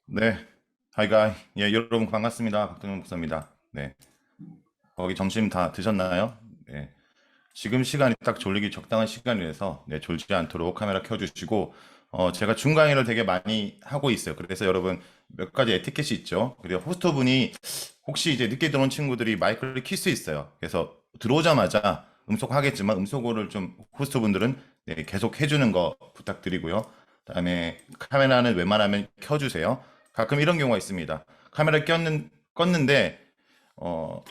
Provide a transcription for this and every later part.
네. 하이가이. 예, 여러분 반갑습니다. 박동현 목사입니다. 네. 거기 점심 다 드셨나요? 네. 지금 시간이 딱 졸리기 적당한 시간이라서 네, 졸지 않도록 카메라 켜주시고 제가 중강의를 되게 많이 하고 있어요. 그래서 여러분 몇 가지 에티켓이 있죠. 그리고 호스트분이 혹시 이제 늦게 들어온 친구들이 마이크를 킬 수 있어요. 그래서 들어오자마자 음속하겠지만 음소거를 좀 호스트분들은 네, 계속 해주는 거 부탁드리고요. 그다음에 카메라는 웬만하면 켜주세요. 가끔 이런 경우가 있습니다. 카메라 껐는데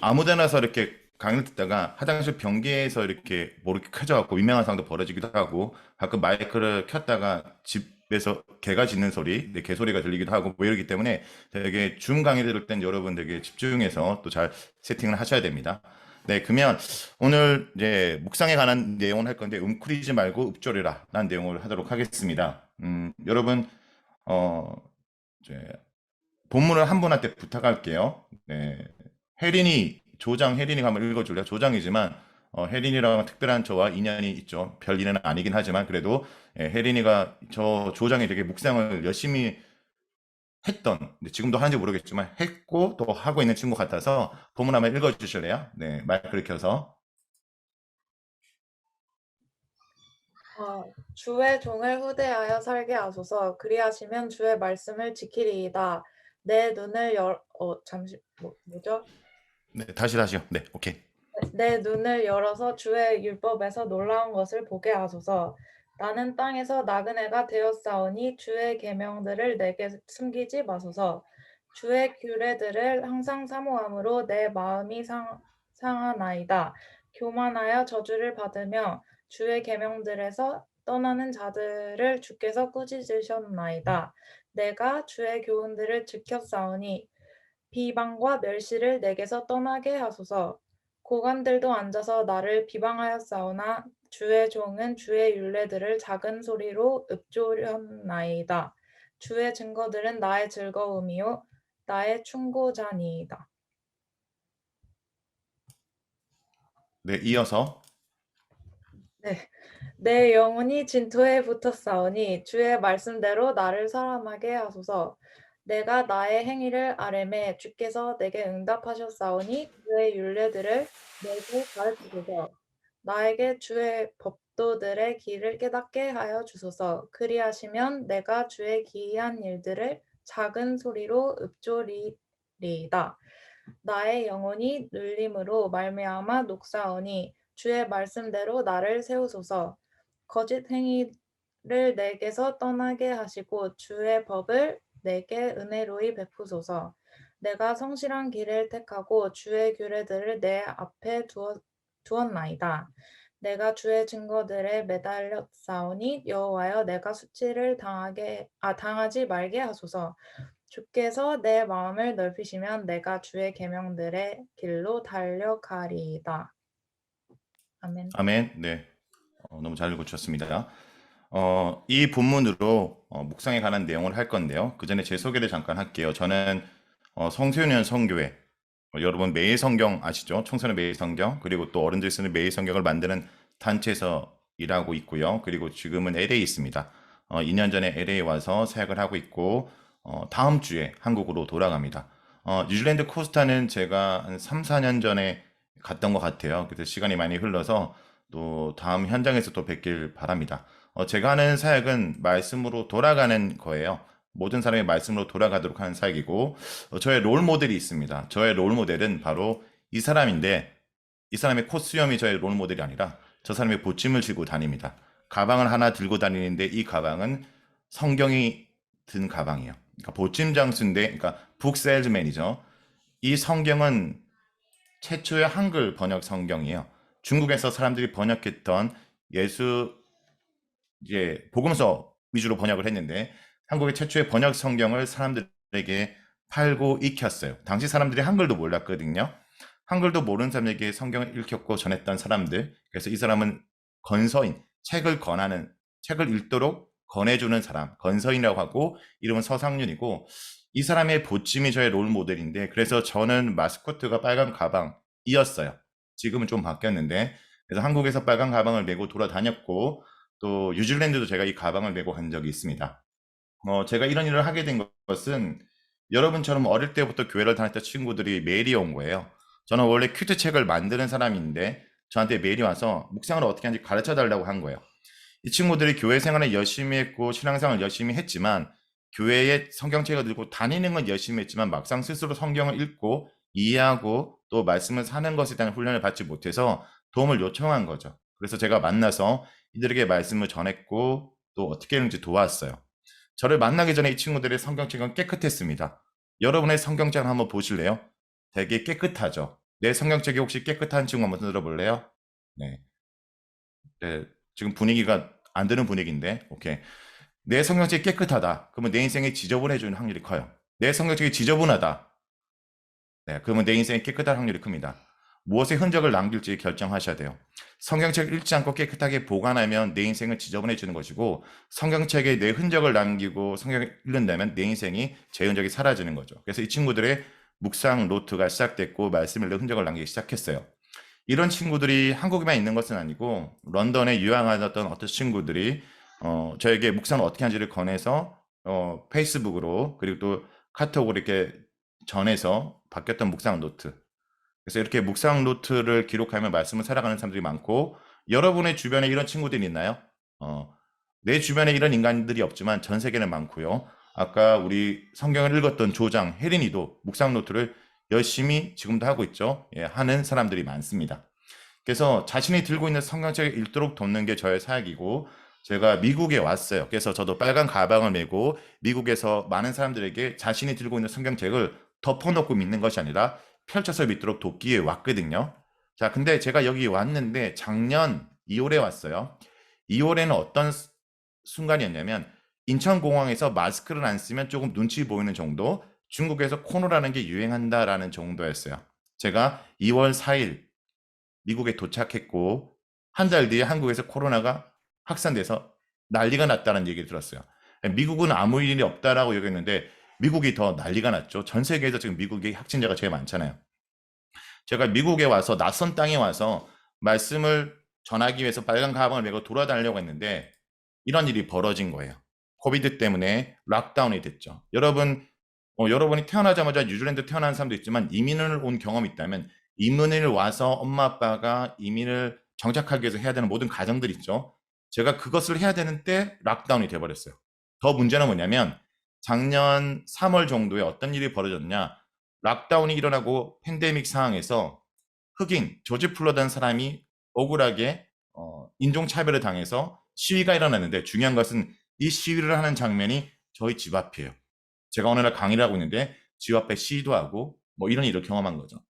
아무 데나서 이렇게 강의를 듣다가 화장실 변기에서 이렇게 모르게 켜져갖고 민망한 상황도 벌어지기도 하고 가끔 마이크를 켰다가 집에서 개가 짖는 소리, 네, 개소리가 들리기도 하고 뭐 이러기 때문에 되게 줌 강의 들을 땐 여러분 되게 집중해서 또 잘 세팅을 하셔야 됩니다. 네, 그러면 오늘 이제 묵상에 관한 내용을 할 건데 웅크리지 말고 읊조리라 라는 내용을 하도록 하겠습니다. 여러분 어, 이제 본문을 한 분한테 부탁할게요. 네. 조장 혜린이가 한번 읽어줄래요? 조장이지만, 혜린이랑 특별한 저와 인연이 있죠. 별 인연은 아니긴 하지만, 그래도, 혜린이가 저 조장이 되게 묵상을 열심히 했던, 근데 지금도 하는지 모르겠지만, 했고, 또 하고 있는 친구 같아서, 본문 한번 읽어주실래요? 네, 마이크를 켜서. 주의 종을 후대하여 살게 하소서. 그리하시면 주의 말씀을 지키리이다. 내 눈을 뭐죠? 네, 다시요. 네, 오케이. 내 눈을 열어서 주의 율법에서 놀라운 것을 보게 하소서. 나는 땅에서 나그네가 되었사오니 주의 계명들을 내게 숨기지 마소서. 주의 규례들을 항상 사모함으로 내 마음이 상하나이다. 교만하여 저주를 받으며 주의 계명들에서 떠나는 자들을 주께서 꾸짖으셨나이다. 내가 주의 교훈들을 지켰사오니 비방과 멸시를 내게서 떠나게 하소서. 고관들도 앉아서 나를 비방하였사오나 주의 종은 주의 율례들을 작은 소리로 읊조렸나이다. 주의 증거들은 나의 즐거움이요 나의 충고자니이다. 네, 이어서, 네. 내 영혼이 진토에 붙었사오니 주의 말씀대로 나를 살아나게 하소서. 내가 나의 행위를 아뢰매 주께서 내게 응답하셨사오니 주의 율례들을 내게 가르치소서. 나에게 주의 법도들의 길을 깨닫게 하여 주소서. 그리하시면 내가 주의 기이한 일들을 작은 소리로 읊조리리이다. 나의 영혼이 눌림으로 말미암아 녹사오니 주의 말씀대로 나를 세우소서. 거짓 행위를 내게서 떠나게 하시고 주의 법을 내게 은혜로이 베푸소서. 내가 성실한 길을 택하고 주의 규례들을 내 앞에 두었나이다. 내가 주의 증거들에 매달렸사오니 여호와여 내가 수치를 당하지 말게 하소서. 주께서 내 마음을 넓히시면 내가 주의 계명들의 길로 달려가리이다. 아멘. 아멘. 네, 너무 잘 읽어주셨습니다. 이 본문으로 묵상에 관한 내용을 할 건데요. 그 전에 제 소개를 잠깐 할게요. 저는 성소년 성교회, 여러분 매일 성경 아시죠? 청소년 매일 성경, 그리고 또 어른들 쓰는 매일 성경을 만드는 단체에서 일하고 있고요. 그리고 지금은 LA에 있습니다. 2년 전에 LA에 와서 사역을 하고 있고, 다음 주에 한국으로 돌아갑니다. 뉴질랜드 코스타는 제가 한 3, 4년 전에 갔던 것 같아요. 그래서 시간이 많이 흘러서 또 다음 현장에서 또 뵙길 바랍니다. 제가 하는 사역은 말씀으로 돌아가는 거예요. 모든 사람이 말씀으로 돌아가도록 하는 사역이고, 저의 롤 모델이 있습니다. 저의 롤 모델은 바로 이 사람인데, 이 사람의 코스염이 저의 롤 모델이 아니라 저 사람의 보침을 쥐고 다닙니다. 가방을 하나 들고 다니는데 이 가방은 성경이 든 가방이에요. 그러니까 보침 장수인데, 그러니까 북셀즈맨이죠. 이 성경은 최초의 한글 번역 성경이에요. 중국에서 사람들이 번역했던 예수 이제 복음서 위주로 번역을 했는데 한국의 최초의 번역 성경을 사람들에게 팔고 익혔어요. 당시 사람들이 한글도 몰랐거든요. 한글도 모르는 사람에게 성경을 읽혔고 전했던 사람들. 그래서 이 사람은 건서인, 책을 읽도록 권해주는 사람, 건서인이라고 하고 이름은 서상윤이고 이 사람의 보침이 저의 롤 모델인데 그래서 저는 마스코트가 빨간 가방이었어요. 지금은 좀 바뀌었는데 그래서 한국에서 빨간 가방을 메고 돌아다녔고 또 뉴질랜드도 제가 이 가방을 메고 간 적이 있습니다. 제가 이런 일을 하게 된 것은 여러분처럼 어릴 때부터 교회를 다녔던 친구들이 메일이 온 거예요. 저는 원래 큐트 책을 만드는 사람인데 저한테 메일이 와서 묵상을 어떻게 하는지 가르쳐 달라고 한 거예요. 이 친구들이 교회 생활을 열심히 했고 신앙생활을 열심히 했지만 교회에 성경책을 들고 다니는 건 열심히 했지만 막상 스스로 성경을 읽고 이해하고 또 말씀을 사는 것에 대한 훈련을 받지 못해서 도움을 요청한 거죠. 그래서 제가 만나서 이들에게 말씀을 전했고 또 어떻게 했는지 도왔어요. 저를 만나기 전에 이 친구들의 성경책은 깨끗했습니다. 여러분의 성경책을 한번 보실래요? 되게 깨끗하죠. 내 성경책이 혹시 깨끗한 친구 한번 들어볼래요? 네. 네, 지금 분위기가 안 드는 분위기인데, 오케이. 내 성경책이 깨끗하다. 그러면 내 인생이 지저분해지는 확률이 커요. 내 성경책이 지저분하다. 네, 그러면 내 인생이 깨끗할 확률이 큽니다. 무엇에 흔적을 남길지 결정하셔야 돼요. 성경책을 읽지 않고 깨끗하게 보관하면 내 인생은 지저분해지는 것이고, 성경책에 내 흔적을 남기고 성경을 읽는다면 내 인생이 제 흔적이 사라지는 거죠. 그래서 이 친구들의 묵상 노트가 시작됐고 말씀을 내 흔적을 남기기 시작했어요. 이런 친구들이 한국에만 있는 것은 아니고 런던에 유학하던 어떤 친구들이 저에게 묵상을 어떻게 하는지를 권해서 페이스북으로 그리고 또 카톡으로 이렇게 전해서 바뀌었던 묵상 노트. 그래서 이렇게 묵상 노트를 기록하며 말씀을 살아가는 사람들이 많고 여러분의 주변에 이런 친구들이 있나요? 내 주변에 이런 인간들이 없지만 전 세계는 많고요. 아까 우리 성경을 읽었던 조장 혜린이도 묵상 노트를 열심히 지금도 하고 있죠. 예, 하는 사람들이 많습니다. 그래서 자신이 들고 있는 성경책을 읽도록 돕는 게 저의 사역이고 제가 미국에 왔어요. 그래서 저도 빨간 가방을 메고 미국에서 많은 사람들에게 자신이 들고 있는 성경책을 덮어놓고 믿는 것이 아니라 펼쳐서 믿도록 돕기 위해 왔거든요. 자, 근데 제가 여기 왔는데 작년 2월에 왔어요. 2월에는 어떤 순간이었냐면 인천공항에서 마스크를 안 쓰면 조금 눈치 보이는 정도, 중국에서 코로나라는 게 유행한다라는 정도였어요. 제가 2월 4일 미국에 도착했고 한 달 뒤에 한국에서 코로나가 확산돼서 난리가 났다는 얘기를 들었어요. 미국은 아무 일이 없다라고 여겼는데 미국이 더 난리가 났죠. 전 세계에서 지금 미국이 확진자가 제일 많잖아요. 제가 미국에 와서 낯선 땅에 와서 말씀을 전하기 위해서 빨간 가방을 메고 돌아다니려고 했는데 이런 일이 벌어진 거예요. 코비드 때문에 락다운이 됐죠. 여러분이 태어나자마자 뉴질랜드 태어난 사람도 있지만 이민을 온 경험이 있다면 이민을 와서 엄마 아빠가 이민을 정착하기 위해서 해야 되는 모든 과정들 있죠. 제가 그것을 해야 되는 때 락다운이 돼버렸어요. 더 문제는 뭐냐면 작년 3월 정도에 어떤 일이 벌어졌냐. 락다운이 일어나고 팬데믹 상황에서 흑인 조지 플로라는 사람이 억울하게 인종차별을 당해서 시위가 일어났는데 중요한 것은 이 시위를 하는 장면이 저희 집 앞이에요. 제가 어느 날 강의를 하고 있는데 집 앞에 시위도 하고 뭐 이런 일을 경험한 거죠.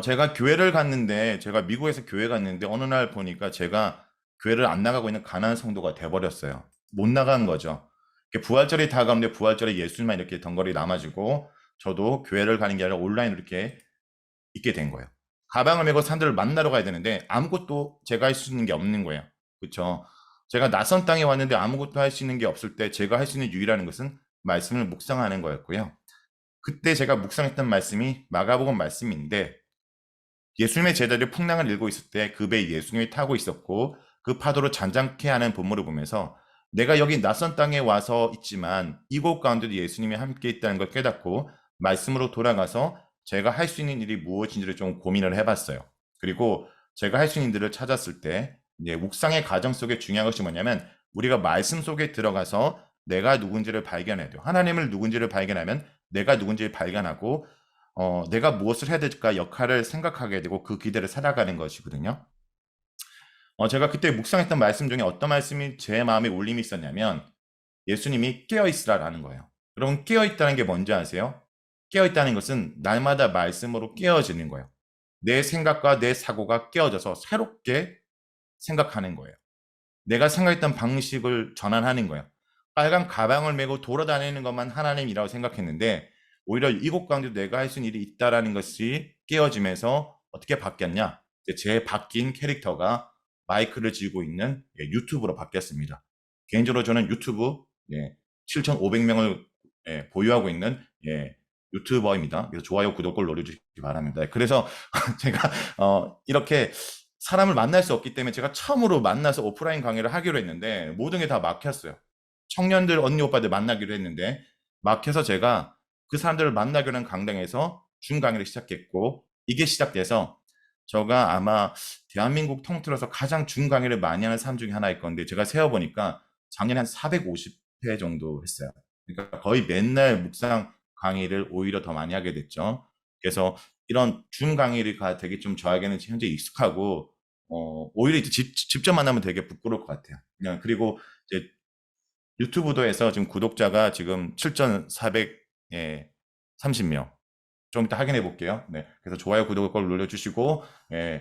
제가 교회를 갔는데 제가 미국에서 교회 갔는데 어느 날 보니까 제가 교회를 안 나가고 있는 가난한 성도가 돼버렸어요. 못 나간 거죠. 부활절이 다가오는데 부활절에 예수님만 이렇게 덩거리 남아지고 저도 교회를 가는 게 아니라 온라인으로 이렇게 있게 된 거예요. 가방을 메고 사람들을 만나러 가야 되는데 아무것도 제가 할 수 있는 게 없는 거예요. 그렇죠? 제가 낯선 땅에 왔는데 아무것도 할 수 있는 게 없을 때 제가 할 수 있는 유일한 것은 말씀을 묵상하는 거였고요. 그때 제가 묵상했던 말씀이 마가복음 말씀인데 예수님의 제자들이 풍랑을 일고 있을 때 그 배에 예수님이 타고 있었고 그 파도로 잔잔케 하는 본문을 보면서 내가 여기 낯선 땅에 와서 있지만 이곳 가운데도 예수님이 함께 있다는 걸 깨닫고 말씀으로 돌아가서 제가 할 수 있는 일이 무엇인지를 좀 고민을 해봤어요. 그리고 제가 할 수 있는 일을 찾았을 때 이제 묵상의 과정 속에 중요한 것이 뭐냐면 우리가 말씀 속에 들어가서 내가 누군지를 발견해야 돼요. 하나님을 누군지를 발견하면 내가 누군지를 발견하고 내가 무엇을 해야 될까 역할을 생각하게 되고 그 기대를 살아가는 것이거든요. 제가 그때 묵상했던 말씀 중에 어떤 말씀이 제 마음에 울림이 있었냐면 예수님이 깨어있으라라는 거예요. 여러분 깨어있다는 게 뭔지 아세요? 깨어있다는 것은 날마다 말씀으로 깨어지는 거예요. 내 생각과 내 사고가 깨어져서 새롭게 생각하는 거예요. 내가 생각했던 방식을 전환하는 거예요. 빨간 가방을 메고 돌아다니는 것만 하나님이라고 생각했는데 오히려 이곳 가운데 내가 할 수 있는 일이 있다라는 것이 깨어지면서 어떻게 바뀌었냐? 제 바뀐 캐릭터가 마이크를 쥐고 있는 유튜브로 바뀌었습니다. 개인적으로 저는 유튜브 7,500명을 보유하고 있는 유튜버입니다. 그래서 좋아요, 구독을 눌러주시기 바랍니다. 그래서 제가 이렇게 사람을 만날 수 없기 때문에 제가 처음으로 만나서 오프라인 강의를 하기로 했는데 모든 게 다 막혔어요. 청년들 언니 오빠들 만나기로 했는데 막혀서 제가 그 사람들을 만나기로 한 강당에서 준 강의를 시작했고 이게 시작돼서 저가 아마 대한민국 통틀어서 가장 준 강의를 많이 하는 사람 중에 하나일 건데 제가 세어보니까 작년에 한 450회 정도 했어요. 그러니까 거의 맨날 묵상 강의를 오히려 더 많이 하게 됐죠. 그래서 이런 준 강의가 되게 좀 저에게는 현재 익숙하고 오히려 이제 직접 만나면 되게 부끄러울 것 같아요. 그냥 그리고 이제 유튜브도 해서 지금 구독자가 지금 7,430명. 좀 이따 확인해 볼게요. 네. 그래서 좋아요, 구독을 꼭 눌러주시고,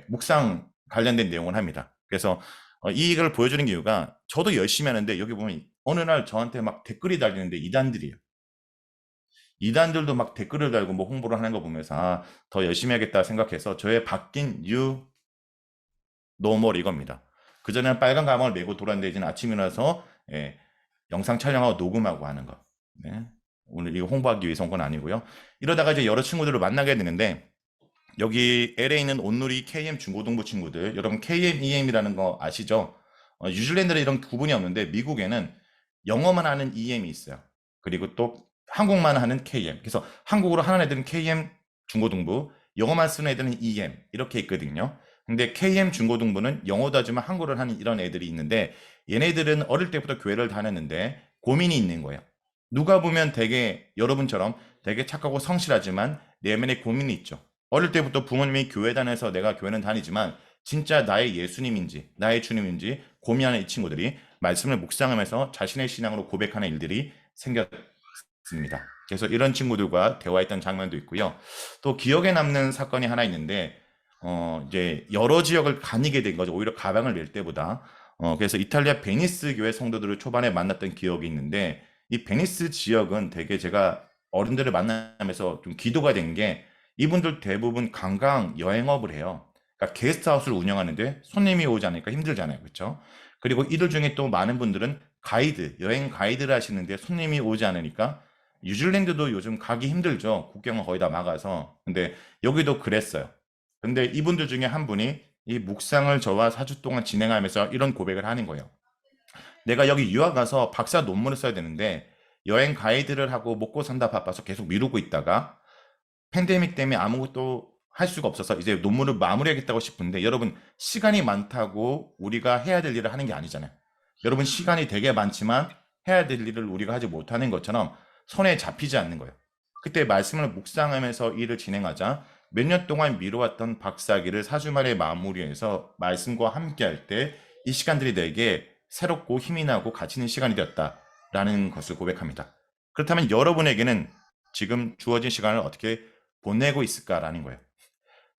묵상 관련된 내용을 합니다. 그래서 이걸 보여주는 이유가 저도 열심히 하는데 여기 보면 어느 날 저한테 막 댓글이 달리는데 이단들이에요. 이단들도 막 댓글을 달고 뭐 홍보를 하는 거 보면서 더 열심히 하겠다 생각해서 저의 바뀐 뉴 노멀 이겁니다. 그전에는 빨간 가방을 메고 돌았는데 이제는 아침에 일어나서 영상 촬영하고 녹음하고 하는 거. 네. 오늘 이거 홍보하기 위해서 온 건 아니고요. 이러다가 이제 여러 친구들을 만나게 되는데 여기 LA에 있는 온누리 KM 중고등부 친구들 여러분 KM, EM이라는 거 아시죠? 뉴질랜드는 이런 구분이 없는데 미국에는 영어만 하는 EM이 있어요. 그리고 또 한국만 하는 KM. 그래서 한국어로 하는 애들은 KM 중고등부, 영어만 쓰는 애들은 EM 이렇게 있거든요. 근데 KM 중고등부는 영어도 하지만 한국어를 하는 이런 애들이 있는데 얘네들은 어릴 때부터 교회를 다녔는데 고민이 있는 거예요. 누가 보면 되게 여러분처럼 되게 착하고 성실하지만 내면에 고민이 있죠. 어릴 때부터 부모님이 교회 다녀서 내가 교회는 다니지만 진짜 나의 예수님인지 나의 주님인지 고민하는 이 친구들이 말씀을 묵상하면서 자신의 신앙으로 고백하는 일들이 생겼습니다. 그래서 이런 친구들과 대화했던 장면도 있고요. 또 기억에 남는 사건이 하나 있는데 이제 여러 지역을 다니게 된 거죠. 오히려 가방을 낼 때보다. 그래서 이탈리아 베니스 교회 성도들을 초반에 만났던 기억이 있는데 이 베니스 지역은 되게 제가 어른들을 만나면서 좀 기도가 된 게 이분들 대부분 관광 여행업을 해요. 그러니까 게스트하우스를 운영하는데 손님이 오지 않으니까 힘들잖아요. 그렇죠? 그리고 이들 중에 또 많은 분들은 가이드, 여행 가이드를 하시는데 손님이 오지 않으니까 뉴질랜드도 요즘 가기 힘들죠. 국경을 거의 다 막아서. 근데 여기도 그랬어요. 근데 이분들 중에 한 분이 이 묵상을 저와 4주 동안 진행하면서 이런 고백을 하는 거예요. 내가 여기 유학 가서 박사 논문을 써야 되는데 여행 가이드를 하고 먹고 산다 바빠서 계속 미루고 있다가 팬데믹 때문에 아무것도 할 수가 없어서 이제 논문을 마무리하겠다고 싶은데 여러분 시간이 많다고 우리가 해야 될 일을 하는 게 아니잖아요. 여러분 시간이 되게 많지만 해야 될 일을 우리가 하지 못하는 것처럼 손에 잡히지 않는 거예요. 그때 말씀을 묵상하면서 일을 진행하자 몇 년 동안 미뤄왔던 박사기를 4주 만에 마무리해서 말씀과 함께 할 때 이 시간들이 내게 새롭고 힘이 나고 가치 있는 시간이 되었다라는 것을 고백합니다. 그렇다면 여러분에게는 지금 주어진 시간을 어떻게 보내고 있을까라는 거예요.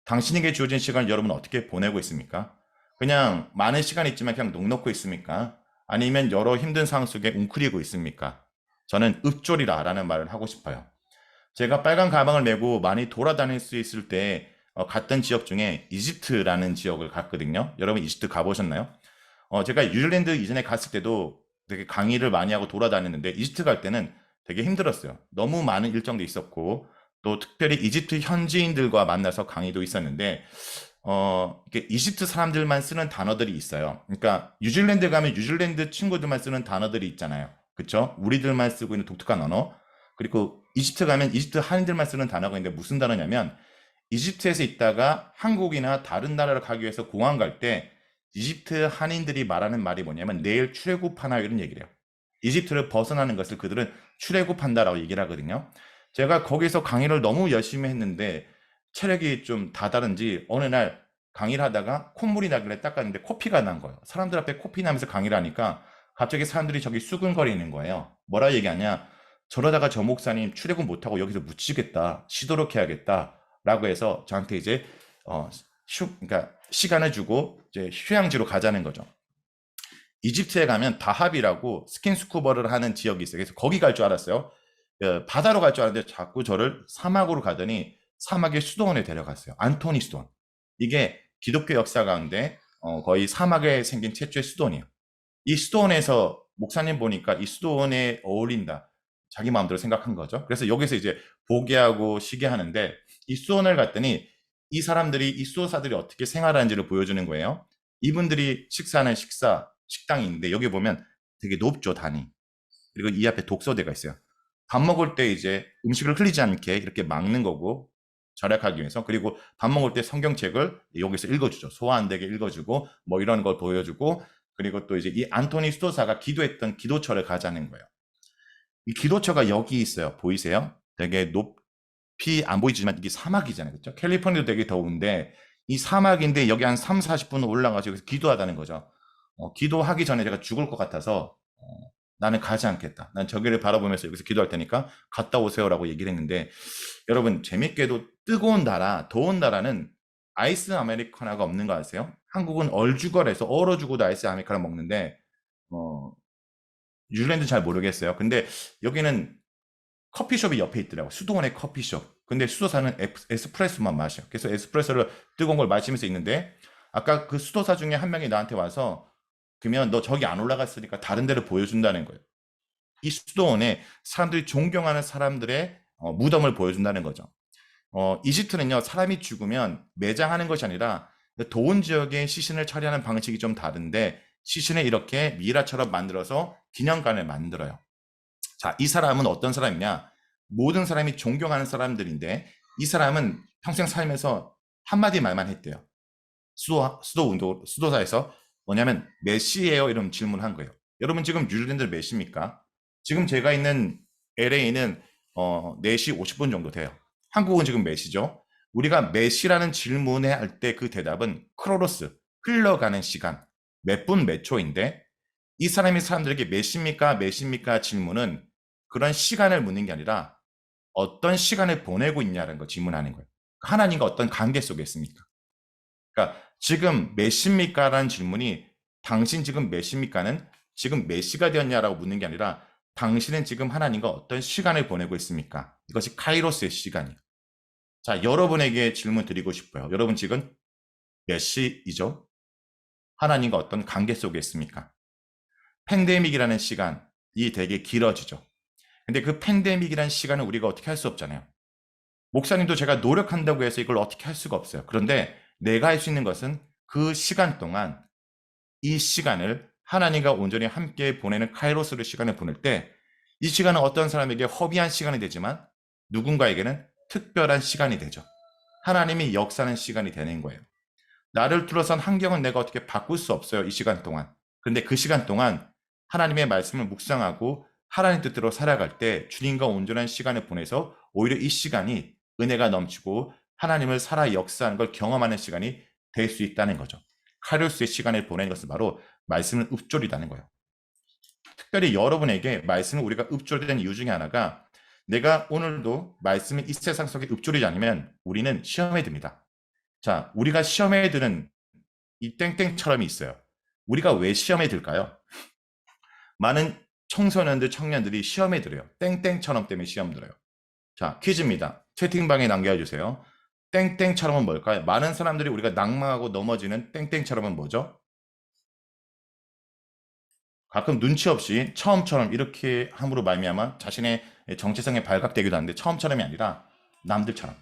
당신에게 주어진 시간을 여러분은 어떻게 보내고 있습니까? 그냥 많은 시간이 있지만 그냥 넋놓고 있습니까? 아니면 여러 힘든 상황 속에 웅크리고 있습니까? 저는 읊조리라 라는 말을 하고 싶어요. 제가 빨간 가방을 메고 많이 돌아다닐 수 있을 때 갔던 지역 중에 이집트라는 지역을 갔거든요. 여러분 이집트 가보셨나요? 제가 뉴질랜드 이전에 갔을 때도 되게 강의를 많이 하고 돌아다녔는데 이집트 갈 때는 되게 힘들었어요. 너무 많은 일정도 있었고 또 특별히 이집트 현지인들과 만나서 강의도 있었는데 이게 이집트 사람들만 쓰는 단어들이 있어요. 그러니까 뉴질랜드 가면 뉴질랜드 친구들만 쓰는 단어들이 있잖아요. 그렇죠? 우리들만 쓰고 있는 독특한 언어. 그리고 이집트 가면 이집트 한인들만 쓰는 단어가 있는데 무슨 단어냐면 이집트에서 있다가 한국이나 다른 나라를 가기 위해서 공항 갈 때 이집트 한인들이 말하는 말이 뭐냐면 내일 출애굽하나 이런 얘기를 해요. 이집트를 벗어나는 것을 그들은 출애굽한다라고 얘기를 하거든요. 제가 거기서 강의를 너무 열심히 했는데 체력이 좀 다다른지 어느 날 강의를 하다가 콧물이 나길래 닦았는데 코피가 난 거예요. 사람들 앞에 코피 나면서 강의를 하니까 갑자기 사람들이 저기 수근거리는 거예요. 뭐라 얘기하냐? 저러다가 저 목사님 출애굽 못하고 여기서 묻히겠다. 쉬도록 해야겠다. 라고 해서 저한테 이제 그러니까 시간을 주고 이제 휴양지로 가자는 거죠. 이집트에 가면 다합이라고 스킨스쿠버를 하는 지역이 있어요. 그래서 거기 갈 줄 알았어요. 바다로 갈 줄 알았는데 자꾸 저를 사막으로 가더니 사막의 수도원에 데려갔어요. 안토니 수도원. 이게 기독교 역사 가운데 거의 사막에 생긴 최초의 수도원이에요. 이 수도원에서 목사님 보니까 이 수도원에 어울린다. 자기 마음대로 생각한 거죠. 그래서 여기서 이제 보게 하고 쉬게 하는데 이 수도원을 갔더니 이 사람들이 이 수도사들이 어떻게 생활하는지를 보여주는 거예요. 이분들이 식사하는 식당이 있는데 여기 보면 되게 높죠, 단이. 그리고 이 앞에 독서대가 있어요. 밥 먹을 때 이제 음식을 흘리지 않게 이렇게 막는 거고, 절약하기 위해서. 그리고 밥 먹을 때 성경책을 여기서 읽어주죠. 소화 안 되게 읽어주고 뭐 이런 걸 보여주고, 그리고 또 이제 이 안토니 수도사가 기도했던 기도처를 가자는 거예요. 이 기도처가 여기 있어요. 보이세요? 되게 높이 안 보이지만 이게 사막이잖아요. 그렇죠? 캘리포니아도 되게 더운데 이 사막인데 여기 한 3, 40분 올라가서 여기서 기도하다는 거죠. 기도하기 전에 제가 죽을 것 같아서 나는 가지 않겠다. 난 저기를 바라보면서 여기서 기도할 테니까 갔다 오세요라고 얘기를 했는데, 여러분 재밌게도 뜨거운 나라, 더운 나라는 아이스 아메리카노가 없는 거 아세요? 한국은 얼죽얼해서 얼어 죽어도 아이스 아메리카노 먹는데 뉴질랜드 잘 모르겠어요. 근데 여기는 커피숍이 옆에 있더라고. 수도원의 커피숍. 근데 수도사는 에스프레소만 마셔. 그래서 에스프레소를 뜨거운 걸 마시면서 있는데, 아까 그 수도사 중에 한 명이 나한테 와서 그러면 너 저기 안 올라갔으니까 다른 데를 보여준다는 거예요. 이 수도원에 사람들이 존경하는 사람들의 무덤을 보여준다는 거죠. 이집트는요, 사람이 죽으면 매장하는 것이 아니라 도원 지역의 시신을 처리하는 방식이 좀 다른데, 시신을 이렇게 미라처럼 만들어서 기념관을 만들어요. 자, 이 사람은 어떤 사람이냐? 모든 사람이 존경하는 사람들인데, 이 사람은 평생 살면서 한마디 말만 했대요. 수도사에서 뭐냐면 메시예요, 이런 질문을 한 거예요. 여러분 지금 뉴질랜드 몇 시입니까? 지금 제가 있는 LA는 4시 50분 정도 돼요. 한국은 지금 몇 시죠? 우리가 몇 시라는 질문에 할 때 그 대답은 크로노스, 흘러가는 시간, 몇 분 몇 초인데, 이 사람이 사람들에게 몇 시입니까? 몇 시입니까? 질문은 그런 시간을 묻는 게 아니라 어떤 시간을 보내고 있냐는 거 질문하는 거예요. 하나님과 어떤 관계 속에 있습니까? 그러니까 지금 몇 시입니까? 라는 질문이 당신 지금 몇 시입니까는 지금 몇 시가 되었냐라고 묻는 게 아니라 당신은 지금 하나님과 어떤 시간을 보내고 있습니까? 이것이 카이로스의 시간이에요. 자, 여러분에게 질문 드리고 싶어요. 여러분 지금 몇 시이죠? 하나님과 어떤 관계 속에 있습니까? 팬데믹이라는 시간이 되게 길어지죠. 근데 그 팬데믹이라는 시간은 우리가 어떻게 할 수 없잖아요. 목사님도 제가 노력한다고 해서 이걸 어떻게 할 수가 없어요. 그런데 내가 할 수 있는 것은 그 시간 동안 이 시간을 하나님과 온전히 함께 보내는 카이로스의 시간을 보낼 때, 이 시간은 어떤 사람에게 허비한 시간이 되지만 누군가에게는 특별한 시간이 되죠. 하나님이 역사하는 시간이 되는 거예요. 나를 둘러싼 환경은 내가 어떻게 바꿀 수 없어요, 이 시간 동안. 그런데 그 시간 동안 하나님의 말씀을 묵상하고 하나님 뜻대로 살아갈 때 주님과 온전한 시간을 보내서 오히려 이 시간이 은혜가 넘치고 하나님을 살아 역사하는 걸 경험하는 시간이 될 수 있다는 거죠. 카리오스의 시간을 보내는 것은 바로 말씀을 읊조리다는 거예요. 특별히 여러분에게 말씀을 우리가 읊조리는 이유 중에 하나가, 내가 오늘도 말씀을 이 세상 속에 읊조리지 않으면 우리는 시험에 듭니다. 자, 우리가 시험에 드는 이 땡땡처럼이 있어요. 우리가 왜 시험에 들까요? 많은 청소년들, 청년들이 시험에 들어요. 땡땡처럼 때문에 시험 들어요. 자, 퀴즈입니다. 채팅방에 남겨주세요. 땡땡처럼은 뭘까요? 많은 사람들이 우리가 낭망하고 넘어지는 땡땡처럼은 뭐죠? 가끔 눈치 없이 처음처럼 이렇게 함으로 말미암아 자신의 정체성에 발각되기도 하는데, 처음처럼이 아니라 남들처럼.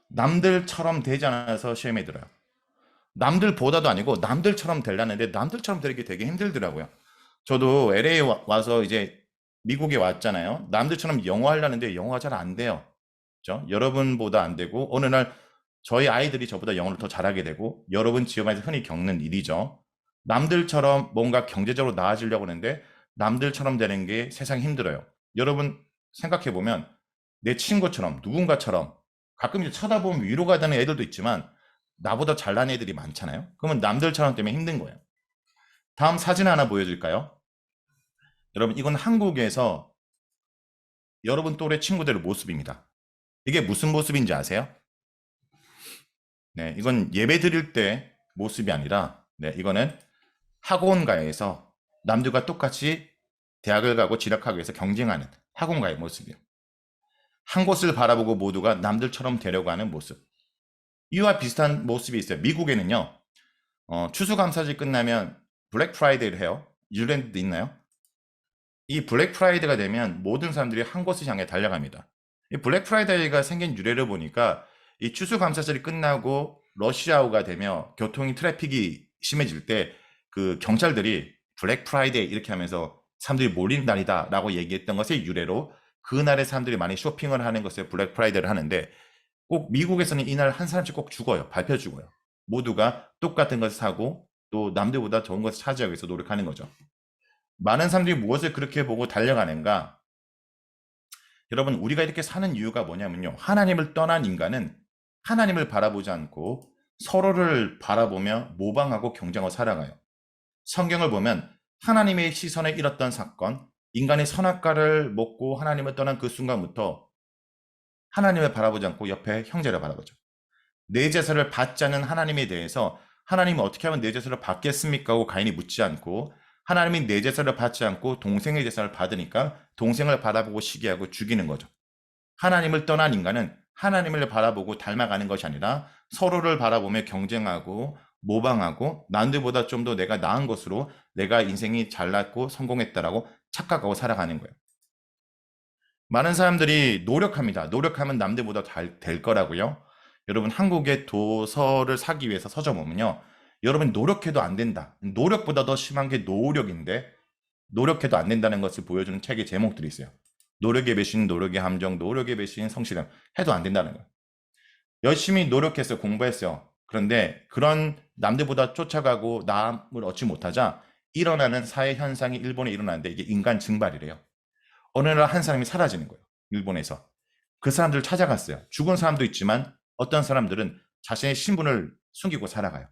남들처럼 되지 않아서 시험에 들어요. 남들보다도 아니고 남들처럼 되려는데 남들처럼 되기 되게 힘들더라고요. 저도 LA 와서 이제 미국에 왔잖아요. 남들처럼 영어 하려는데 영어가 잘 안 돼요. 그죠? 여러분보다 안 되고, 어느 날 저희 아이들이 저보다 영어를 더 잘하게 되고, 여러분 지역에서 흔히 겪는 일이죠. 남들처럼 뭔가 경제적으로 나아지려고 하는데 남들처럼 되는 게 세상에 힘들어요. 여러분 생각해 보면 내 친구처럼 누군가처럼 가끔 이제 쳐다보면 위로가 되는 애들도 있지만 나보다 잘난 애들이 많잖아요. 그러면 남들처럼 때문에 힘든 거예요. 다음 사진 하나 보여줄까요? 여러분 이건 한국에서 여러분 또래 친구들의 모습입니다. 이게 무슨 모습인지 아세요? 네, 이건 예배 드릴 때 모습이 아니라, 네, 이거는 학원가에서 남들과 똑같이 대학을 가고 진학하기 위해서 경쟁하는 학원가의 모습이에요. 한 곳을 바라보고 모두가 남들처럼 되려고 하는 모습. 이와 비슷한 모습이 있어요. 미국에는요, 추수감사절 끝나면 블랙 프라이데이를 해요. 뉴질랜드도 있나요? 이 블랙 프라이데이가 되면 모든 사람들이 한 곳을 향해 달려갑니다. 이 블랙 프라이데이가 생긴 유래를 보니까, 이 추수감사절이 끝나고 러시아워가 되며 교통이 트래픽이 심해질 때 그 경찰들이 블랙 프라이데이 이렇게 하면서 사람들이 몰리는 날이다라고 얘기했던 것의 유래로 그날에 사람들이 많이 쇼핑을 하는 것을 블랙 프라이데이를 하는데 꼭 미국에서는 이날 한 사람씩 꼭 죽어요. 밟혀 죽어요. 모두가 똑같은 것을 사고 또 남들보다 좋은 것을 차지하기 위해서 노력하는 거죠. 많은 사람들이 무엇을 그렇게 보고 달려가는가? 여러분, 우리가 이렇게 사는 이유가 뭐냐면요. 하나님을 떠난 인간은 하나님을 바라보지 않고 서로를 바라보며 모방하고 경쟁하고 살아가요. 성경을 보면 하나님의 시선에 잃었던 사건, 인간이 선악과를 먹고 하나님을 떠난 그 순간부터 하나님을 바라보지 않고 옆에 형제를 바라보죠. 내 제사를 받지 않는 하나님에 대해서 하나님이 어떻게 하면 내 제사를 받겠습니까? 하고 가인이 묻지 않고 하나님이 내 제사를 받지 않고 동생의 제사를 받으니까 동생을 바라보고 시기하고 죽이는 거죠. 하나님을 떠난 인간은 하나님을 바라보고 닮아가는 것이 아니라 서로를 바라보며 경쟁하고 모방하고 남들보다 좀 더 내가 나은 것으로 내가 인생이 잘났고 성공했다라고 착각하고 살아가는 거예요. 많은 사람들이 노력합니다. 노력하면 남들보다 잘 될 거라고요. 여러분, 한국의 도서를 사기 위해서 서점 보면요. 여러분, 노력해도 안 된다. 노력보다 더 심한 게 노력인데 노력해도 안 된다는 것을 보여주는 책의 제목들이 있어요. 노력의 배신, 노력의 함정, 노력의 배신, 성실함. 해도 안 된다는 거예요. 열심히 노력해서 공부했어요. 그런데 그런 남들보다 쫓아가고 남을 얻지 못하자 일어나는 사회 현상이 일본에 일어나는데 이게 인간 증발이래요. 어느 날 한 사람이 사라지는 거예요. 일본에서. 그 사람들을 찾아갔어요. 죽은 사람도 있지만 어떤 사람들은 자신의 신분을 숨기고 살아가요.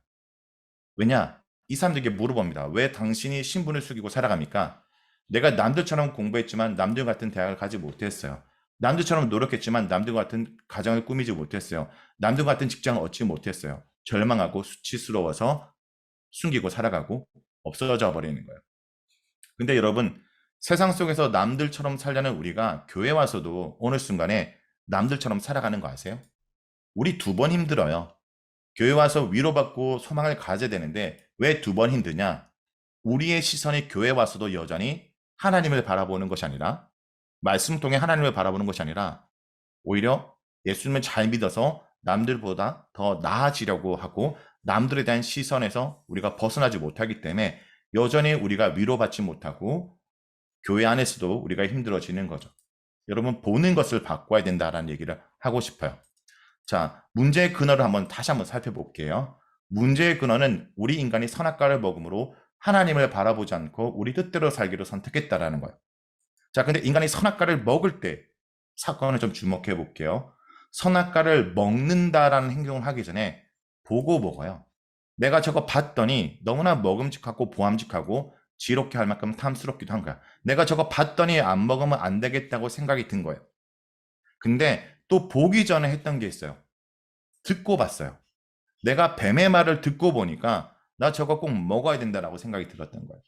왜냐? 이 사람들에게 물어봅니다. 왜 당신이 신분을 숨기고 살아갑니까? 내가 남들처럼 공부했지만 남들 같은 대학을 가지 못했어요. 남들처럼 노력했지만 남들 같은 가정을 꾸미지 못했어요. 남들 같은 직장을 얻지 못했어요. 절망하고 수치스러워서 숨기고 살아가고 없어져 버리는 거예요. 근데 여러분, 세상 속에서 남들처럼 살려는 우리가 교회 와서도 어느 순간에 남들처럼 살아가는 거 아세요? 우리 2번 힘들어요. 교회 와서 위로받고 소망을 가져야 되는데 왜 2번 힘드냐? 우리의 시선이 교회 와서도 여전히 하나님을 바라보는 것이 아니라 말씀 통해 하나님을 바라보는 것이 아니라 오히려 예수님을 잘 믿어서 남들보다 더 나아지려고 하고 남들에 대한 시선에서 우리가 벗어나지 못하기 때문에 여전히 우리가 위로받지 못하고 교회 안에서도 우리가 힘들어지는 거죠. 여러분, 보는 것을 바꿔야 된다라는 얘기를 하고 싶어요. 자, 문제의 근원을 다시 한번 살펴볼게요. 문제의 근원은 우리 인간이 선악과를 먹음으로 하나님을 바라보지 않고 우리 뜻대로 살기로 선택했다라는 거예요. 자, 근데 인간이 선악과를 먹을 때 사건을 좀 주목해 볼게요. 선악과를 먹는다라는 행동을 하기 전에 보고 먹어요. 내가 저거 봤더니 너무나 먹음직하고 보암직하고 지롭게 할 만큼 탐스럽기도 한 거야. 내가 저거 봤더니 안 먹으면 안 되겠다고 생각이 든 거예요. 근데 또 보기 전에 했던 게 있어요. 듣고 봤어요. 내가 뱀의 말을 듣고 보니까 나 저거 꼭 먹어야 된다라고 생각이 들었던 거예요.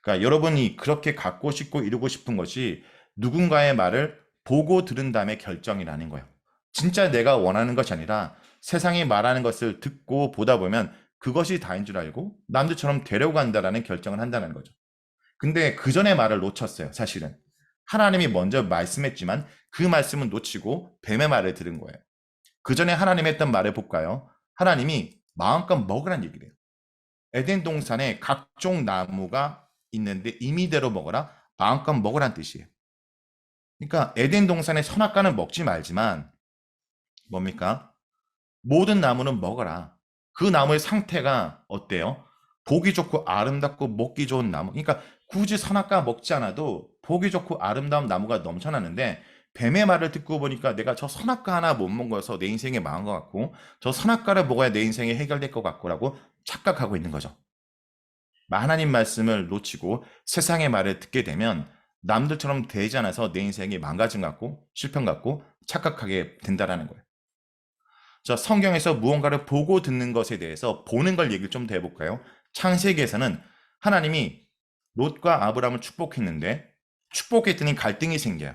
그러니까 여러분이 그렇게 갖고 싶고 이루고 싶은 것이 누군가의 말을 보고 들은 다음에 결정이라는 거예요. 진짜 내가 원하는 것이 아니라 세상이 말하는 것을 듣고 보다 보면 그것이 다인 줄 알고 남들처럼 되려고 한다라는 결정을 한다는 거죠. 근데 그 전에 말을 놓쳤어요, 사실은. 하나님이 먼저 말씀했지만 그 말씀은 놓치고 뱀의 말을 들은 거예요. 그 전에 하나님이 했던 말을 볼까요? 하나님이 마음껏 먹으란 얘기를 해요. 에덴 동산에 각종 나무가 있는데 임의대로 먹어라, 마음껏 먹으란 뜻이에요. 그러니까 에덴 동산의 선악과는 먹지 말지만 뭡니까? 모든 나무는 먹어라. 그 나무의 상태가 어때요? 보기 좋고 아름답고 먹기 좋은 나무. 그러니까 굳이 선악과 먹지 않아도 보기 좋고 아름다운 나무가 넘쳐나는데 뱀의 말을 듣고 보니까 내가 저 선악과 하나 못 먹어서 내 인생이 망한 것 같고 저 선악과를 먹어야 내 인생이 해결될 것 같고라고 착각하고 있는 거죠. 하나님 말씀을 놓치고 세상의 말을 듣게 되면 남들처럼 되지 않아서 내 인생이 망가진 것 같고 실패한 것 같고 착각하게 된다라는 거예요. 자, 성경에서 무언가를 보고 듣는 것에 대해서 보는 걸 얘기를 좀 더 해볼까요? 창세기에서는 하나님이 롯과 아브라함을 축복했는데 축복했더니 갈등이 생겨요.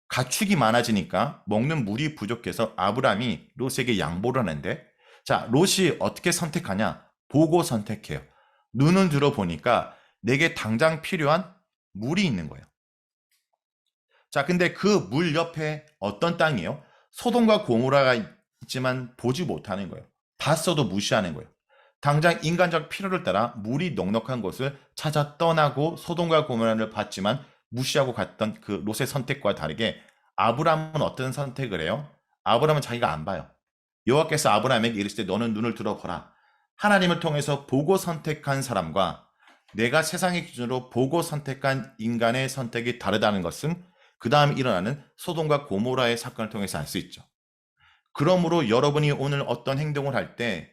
가축이 많아지니까 먹는 물이 부족해서 아브라함이 롯에게 양보를 하는데 자, 롯이 어떻게 선택하냐? 보고 선택해요. 눈을 들어보니까 내게 당장 필요한 물이 있는 거예요. 자, 근데 그 물 옆에 어떤 땅이에요? 소돔과 고모라가 있지만 보지 못하는 거예요. 봤어도 무시하는 거예요. 당장 인간적 필요를 따라 물이 넉넉한 곳을 찾아 떠나고 소돔과 고모라를 봤지만 무시하고 갔던 그 롯의 선택과 다르게 아브라함은 어떤 선택을 해요? 아브라함은 자기가 안 봐요. 여호와께서 아브라함에게 이르시되 너는 눈을 들어보라. 하나님을 통해서 보고 선택한 사람과 내가 세상의 기준으로 보고 선택한 인간의 선택이 다르다는 것은 그 다음 일어나는 소돔과 고모라의 사건을 통해서 알 수 있죠. 그러므로 여러분이 오늘 어떤 행동을 할 때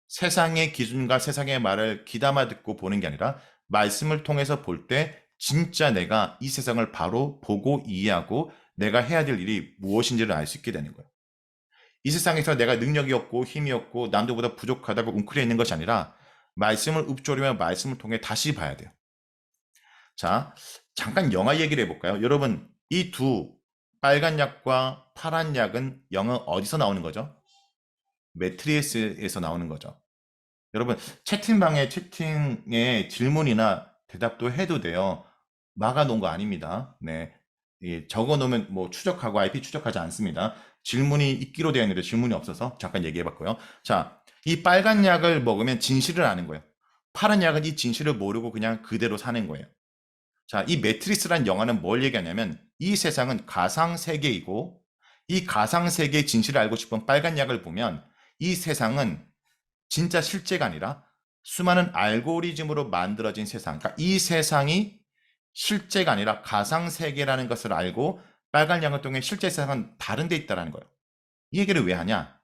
세상의 기준과 세상의 말을 귀담아 듣고 보는 게 아니라 말씀을 통해서 볼 때 진짜 내가 이 세상을 바로 보고 이해하고 내가 해야 될 일이 무엇인지를 알 수 있게 되는 거예요. 이 세상에서 내가 능력이 없고 힘이 없고 남들보다 부족하다고 웅크려 있는 것이 아니라 말씀을 읊조리며 말씀을 통해 다시 봐야 돼요. 자, 잠깐 영화 얘기를 해볼까요? 여러분, 이 두 빨간 약과 파란 약은 영어 어디서 나오는 거죠? 매트리스에서 나오는 거죠. 여러분, 채팅에 질문이나 대답도 해도 돼요. 막아놓은 거 아닙니다. 네. 적어놓으면 뭐 추적하고 IP 추적하지 않습니다. 질문이 있기로 되어 있는데 질문이 없어서 잠깐 얘기해봤고요. 자, 이 빨간 약을 먹으면 진실을 아는 거예요. 파란 약은 이 진실을 모르고 그냥 그대로 사는 거예요. 자, 이 매트리스란 영화는 뭘 얘기하냐면 이 세상은 가상세계이고 이 가상세계의 진실을 알고 싶은 빨간 약을 보면 이 세상은 진짜 실제가 아니라 수많은 알고리즘으로 만들어진 세상. 그러니까 이 세상이 실제가 아니라 가상세계라는 것을 알고 빨간 양을 통해 실제 세상은 다른 데 있다는 거예요. 이 얘기를 왜 하냐?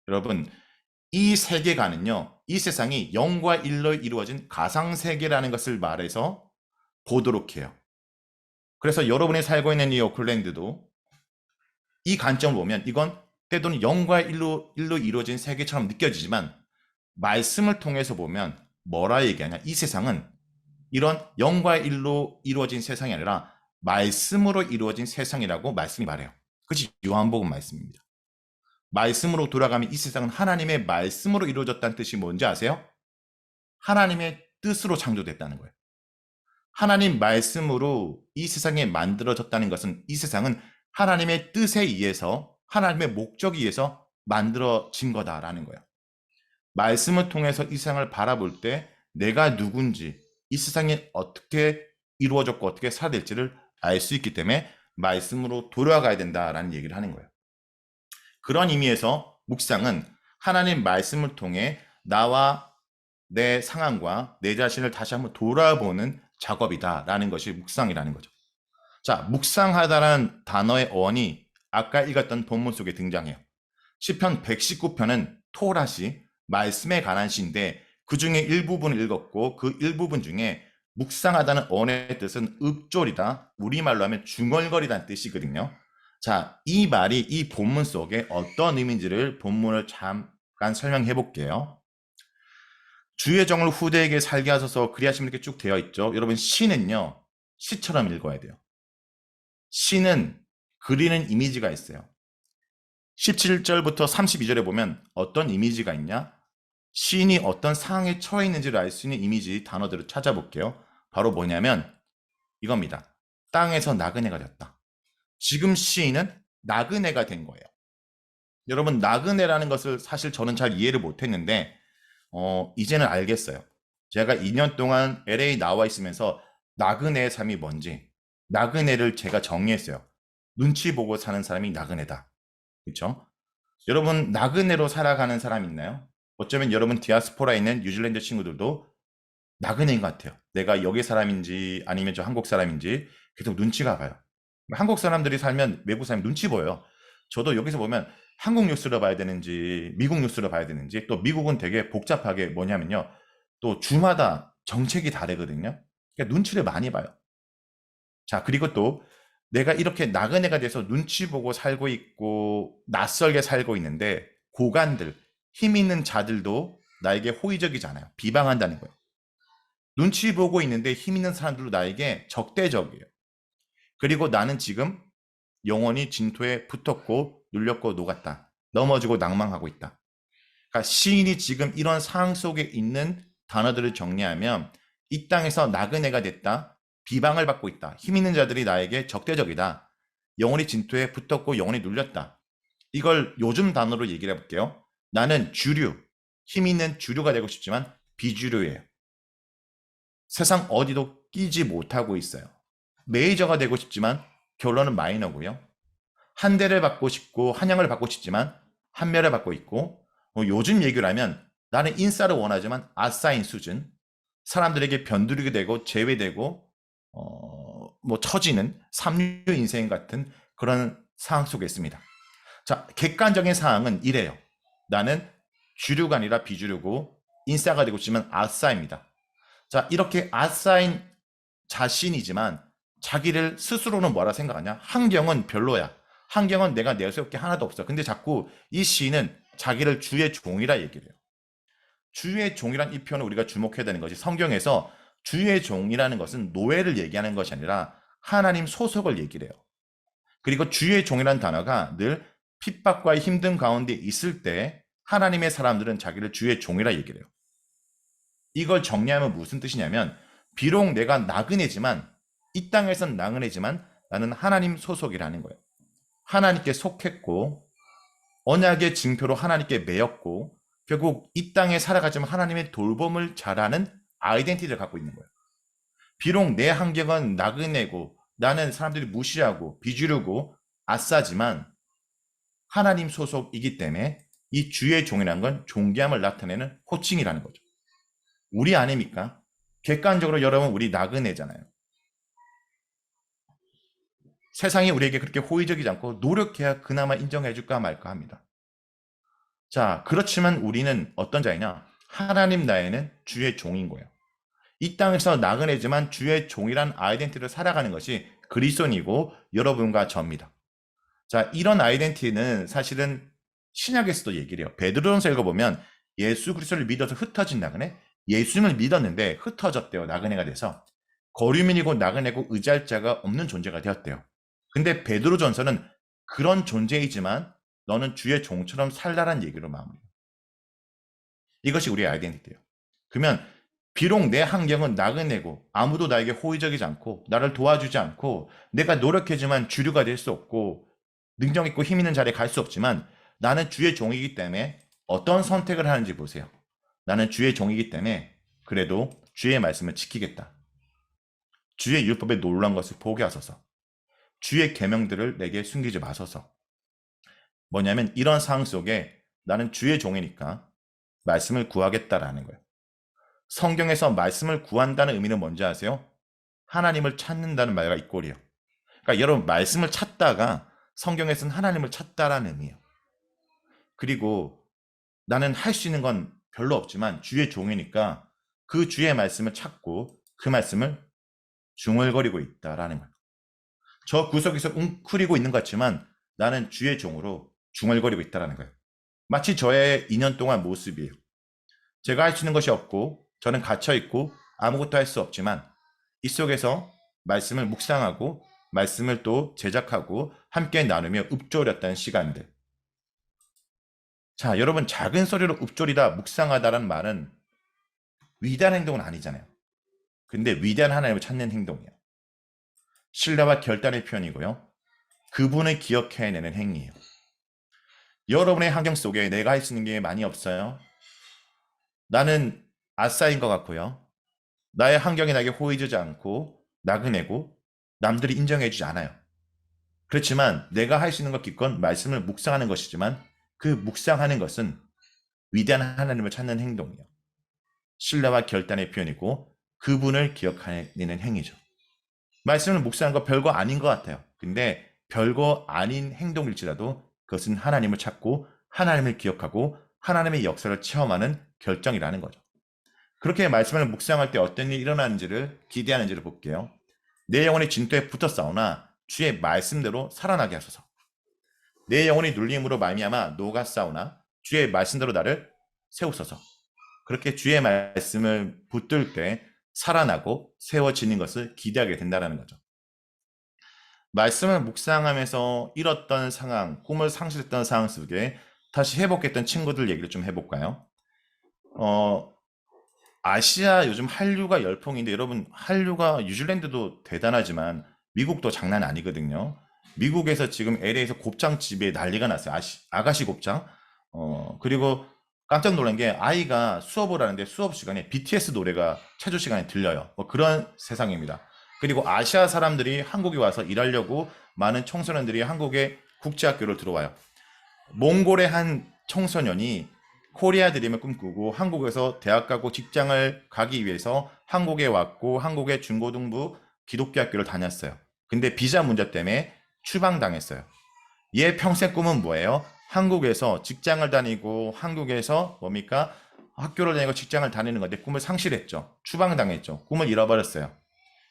여러분, 이 세계관은요, 이 세상이 0과 1로 이루어진 가상세계라는 것을 말해서 보도록 해요. 그래서 여러분이 살고 있는 이 오클랜드도 이 관점을 보면 이건 때로는 0과 1로 이루어진 세계처럼 느껴지지만 말씀을 통해서 보면 뭐라 얘기하냐? 이 세상은 이런 0과 1로 이루어진 세상이 아니라 말씀으로 이루어진 세상이라고 말씀이 말해요. 그것이 요한복음 말씀입니다. 말씀으로 돌아가면 이 세상은 하나님의 말씀으로 이루어졌다는 뜻이 뭔지 아세요? 하나님의 뜻으로 창조됐다는 거예요. 하나님 말씀으로 이 세상에 만들어졌다는 것은 이 세상은 하나님의 뜻에 의해서 하나님의 목적에 의해서 만들어진 거다라는 거예요. 말씀을 통해서 이 세상을 바라볼 때 내가 누군지 이 세상이 어떻게 이루어졌고 어떻게 살아야 될지를 알 수 있기 때문에 말씀으로 돌아가야 된다라는 얘기를 하는 거예요. 그런 의미에서 묵상은 하나님 말씀을 통해 나와 내 상황과 내 자신을 다시 한번 돌아보는 작업이다라는 것이 묵상이라는 거죠. 자, 묵상하다라는 단어의 어원이 아까 읽었던 본문 속에 등장해요. 시편 119편은 토라시, 말씀에 관한 시인데 그 중에 일부분을 읽었고 그 일부분 중에 묵상하다는 어원의 뜻은 읊조리다, 우리말로 하면 중얼거리다는 뜻이거든요. 자, 이 말이 이 본문 속에 어떤 의미인지를 본문을 잠깐 설명해 볼게요. 주의 정을 후대에게 살게 하소서 그리하시면 이렇게 쭉 되어 있죠. 여러분, 시는요, 시처럼 읽어야 돼요. 시는 그리는 이미지가 있어요. 17절부터 32절에 보면 어떤 이미지가 있냐? 시인이 어떤 상황에 처해 있는지를 알 수 있는 이미지 단어들을 찾아볼게요. 바로 뭐냐면 이겁니다. 땅에서 나그네가 됐다. 지금 시인은 나그네가 된 거예요. 여러분, 나그네라는 것을 사실 저는 잘 이해를 못했는데 이제는 알겠어요. 제가 2년 동안 LA 나와 있으면서 나그네의 삶이 뭔지, 나그네를 제가 정리했어요. 눈치 보고 사는 사람이 나그네다. 그렇죠? 여러분, 나그네로 살아가는 사람 있나요? 어쩌면 여러분 디아스포라에 있는 뉴질랜드 친구들도 나그네인 것 같아요. 내가 여기 사람인지 아니면 저 한국 사람인지 계속 눈치가 가요. 한국 사람들이 살면 외국 사람이 눈치 보여요. 저도 여기서 보면 한국 뉴스를 봐야 되는지 미국 뉴스를 봐야 되는지, 또 미국은 되게 복잡하게 뭐냐면요, 또 주마다 정책이 다르거든요. 그러니까 눈치를 많이 봐요. 자, 그리고 또 내가 이렇게 나그네가 돼서 눈치 보고 살고 있고 낯설게 살고 있는데 고관들, 힘 있는 자들도 나에게 호의적이지 않아요. 비방한다는 거예요. 눈치 보고 있는데 힘 있는 사람들도 나에게 적대적이에요. 그리고 나는 지금 영원히 진토에 붙었고 눌렸고 녹았다. 넘어지고 낭망하고 있다. 그러니까 시인이 지금 이런 상황 속에 있는 단어들을 정리하면 이 땅에서 나그네가 됐다. 비방을 받고 있다. 힘 있는 자들이 나에게 적대적이다. 영원히 진토에 붙었고 영원히 눌렸다. 이걸 요즘 단어로 얘기를 해볼게요. 나는 주류, 힘 있는 주류가 되고 싶지만 비주류예요. 세상 어디도 끼지 못하고 있어요. 메이저가 되고 싶지만 결론은 마이너고요. 한 대를 받고 싶고 한양을 받고 싶지만 한멸을 받고 있고, 요즘 얘기를 하면 나는 인싸를 원하지만 아싸인 수준, 사람들에게 변두리게 되고 제외되고 뭐 처지는 삼류 인생 같은 그런 상황 속에 있습니다. 자, 객관적인 상황은 이래요. 나는 주류가 아니라 비주류고 인싸가 되고 싶지만 아싸입니다. 자, 이렇게 아싸인 자신이지만 자기를 스스로는 뭐라 생각하냐? 환경은 별로야. 환경은 내가 내세울 게 하나도 없어. 근데 자꾸 이 시인은 자기를 주의 종이라 얘기를 해요. 주의 종이란 이 표현을 우리가 주목해야 되는 것이, 성경에서 주의 종이라는 것은 노예를 얘기하는 것이 아니라 하나님 소속을 얘기를 해요. 그리고 주의 종이라는 단어가 늘 핍박과 힘든 가운데 있을 때 하나님의 사람들은 자기를 주의 종이라 얘기를 해요. 이걸 정리하면 무슨 뜻이냐면, 비록 내가 나그네지만, 이 땅에선 나그네지만 나는 하나님 소속이라는 거예요. 하나님께 속했고 언약의 징표로 하나님께 매였고 결국 이 땅에 살아가지만 하나님의 돌봄을 잘하는 아이덴티티를 갖고 있는 거예요. 비록 내 환경은 나그네고 나는 사람들이 무시하고 비주류고 아싸지만 하나님 소속이기 때문에 이 주의 종이라는 건 존귀함을 나타내는 호칭이라는 거죠. 우리 아닙니까? 객관적으로 여러분, 우리 나그네잖아요. 세상이 우리에게 그렇게 호의적이지 않고 노력해야 그나마 인정해줄까 말까 합니다. 자, 그렇지만 우리는 어떤 자이냐? 하나님 나에는 주의 종인 거예요. 이 땅에서 나그네지만 주의 종이란 아이덴티티를 살아가는 것이 그리스도인이고 여러분과 저입니다. 자, 이런 아이덴티티는 사실은 신약에서도 얘기를 해요. 베드로전서 읽어보면 예수 그리스도를 믿어서 흩어진 나그네, 예수님을 믿었는데 흩어졌대요. 나그네가 돼서 거류민이고 나그네고 의지할 자가 없는 존재가 되었대요. 근데 베드로전서는 그런 존재이지만 너는 주의 종처럼 살라란 얘기로 마무리해요. 이것이 우리의 아이덴티티예요. 그러면 비록 내 환경은 나그네고 아무도 나에게 호의적이지 않고 나를 도와주지 않고 내가 노력해지만 주류가 될 수 없고 능력 있고 힘 있는 자리에 갈 수 없지만 나는 주의 종이기 때문에 어떤 선택을 하는지 보세요. 나는 주의 종이기 때문에 그래도 주의 말씀을 지키겠다. 주의 율법에 놀란 것을 보게 하소서. 주의 계명들을 내게 숨기지 마소서. 뭐냐면 이런 상황 속에 나는 주의 종이니까 말씀을 구하겠다라는 거예요. 성경에서 말씀을 구한다는 의미는 뭔지 아세요? 하나님을 찾는다는 말과 이꼴이에요. 그러니까 여러분, 말씀을 찾다가 성경에서는 하나님을 찾다라는 의미예요. 그리고 나는 할 수 있는 건 별로 없지만 주의 종이니까 그 주의 말씀을 찾고 그 말씀을 중얼거리고 있다라는 거예요. 저 구석에서 웅크리고 있는 것 같지만 나는 주의 종으로 중얼거리고 있다라는 거예요. 마치 저의 2년 동안 모습이에요. 제가 할 수 있는 것이 없고 저는 갇혀있고 아무것도 할 수 없지만 이 속에서 말씀을 묵상하고 말씀을 또 제작하고 함께 나누며 읊조렸다는 시간들. 자, 여러분, 작은 소리로 읊조리다, 묵상하다라는 말은 위대한 행동은 아니잖아요. 근데 위대한 하나님을 찾는 행동이에요. 신뢰와 결단의 표현이고요. 그분을 기억해내는 행위예요. 여러분의 환경 속에 내가 할 수 있는 게 많이 없어요. 나는 아싸인 것 같고요. 나의 환경이 나에게 호의주지 않고 나그네고 남들이 인정해주지 않아요. 그렇지만 내가 할 수 있는 것 기껏 말씀을 묵상하는 것이지만 그 묵상하는 것은 위대한 하나님을 찾는 행동이에요. 신뢰와 결단의 표현이고 그분을 기억하는 행위죠. 말씀을 묵상하는 거 별거 아닌 것 같아요. 근데 별거 아닌 행동일지라도 그것은 하나님을 찾고 하나님을 기억하고 하나님의 역사를 체험하는 결정이라는 거죠. 그렇게 말씀을 묵상할 때 어떤 일이 일어나는지를 기대하는지를 볼게요. 내 영혼이 진토에 붙어 싸우나 주의 말씀대로 살아나게 하소서. 내 영혼이 눌림으로 말미암아 녹아 싸우나 주의 말씀대로 나를 세우소서. 그렇게 주의 말씀을 붙들 때 살아나고 세워지는 것을 기대하게 된다는 거죠. 말씀을 묵상하면서 잃었던 상황, 꿈을 상실했던 상황 속에 다시 회복했던 친구들 얘기를 좀 해볼까요? 아시아 요즘 한류가 열풍인데 여러분, 한류가 뉴질랜드도 대단하지만 미국도 장난 아니거든요. 미국에서 지금 LA에서 곱창집에 난리가 났어요. 아가씨 곱창. 그리고 깜짝 놀란 게 아이가 수업을 하는데 수업 시간에 BTS 노래가 체조 시간에 들려요. 뭐 그런 세상입니다. 그리고 아시아 사람들이 한국에 와서 일하려고 많은 청소년들이 한국의 국제학교를 들어와요. 몽골의 한 청소년이 코리아 드림을 꿈꾸고 한국에서 대학 가고 직장을 가기 위해서 한국에 왔고 한국의 중고등부 기독교 학교를 다녔어요. 근데 비자 문제 때문에 추방당했어요. 얘 평생 꿈은 뭐예요? 한국에서 직장을 다니고 한국에서 뭡니까? 학교를 다니고 직장을 다니는 건데 꿈을 상실했죠. 추방당했죠. 꿈을 잃어버렸어요.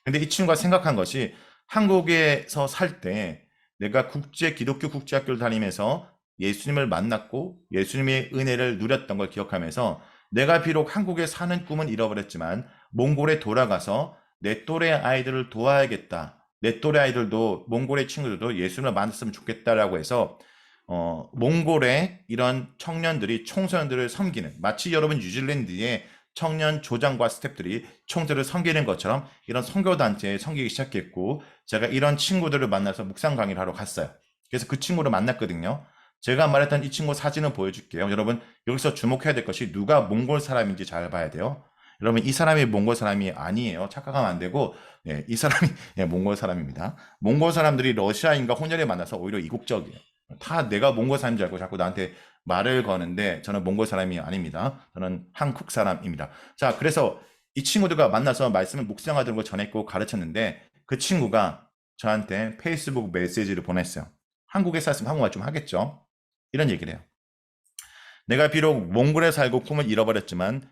근데 이 친구가 생각한 것이 한국에서 살 때 내가 기독교 국제학교를 다니면서 예수님을 만났고 예수님의 은혜를 누렸던 걸 기억하면서 내가 비록 한국에 사는 꿈은 잃어버렸지만 몽골에 돌아가서 내 또래 아이들을 도와야겠다. 내 또래 아이들도 몽골의 친구들도 예수님을 만났으면 좋겠다라고 해서 몽골의 이런 청년들이 청소년들을 섬기는 마치 여러분 뉴질랜드의 청년 조장과 스태프들이 청소년들을 섬기는 것처럼 이런 선교단체에 섬기기 시작했고 제가 이런 친구들을 만나서 묵상 강의를 하러 갔어요. 그래서 그 친구를 만났거든요. 제가 말했던 이 친구 사진을 보여줄게요. 여러분 여기서 주목해야 될 것이 누가 몽골 사람인지 잘 봐야 돼요. 여러분 이 사람이 몽골 사람이 아니에요. 착각하면 안 되고 이 사람이 몽골 사람입니다. 몽골 사람들이 러시아인과 혼혈에 만나서 오히려 이국적이에요. 다 내가 몽골 사람인 줄 알고 자꾸 나한테 말을 거는데 저는 몽골 사람이 아닙니다. 저는 한국 사람입니다. 자, 그래서 이 친구들과 만나서 말씀을 묵상하던 걸 전했고 가르쳤는데 그 친구가 저한테 페이스북 메시지를 보냈어요. 한국에 살았으면 한국말 좀 하겠죠? 이런 얘기를 해요. 내가 비록 몽골에 살고 꿈을 잃어버렸지만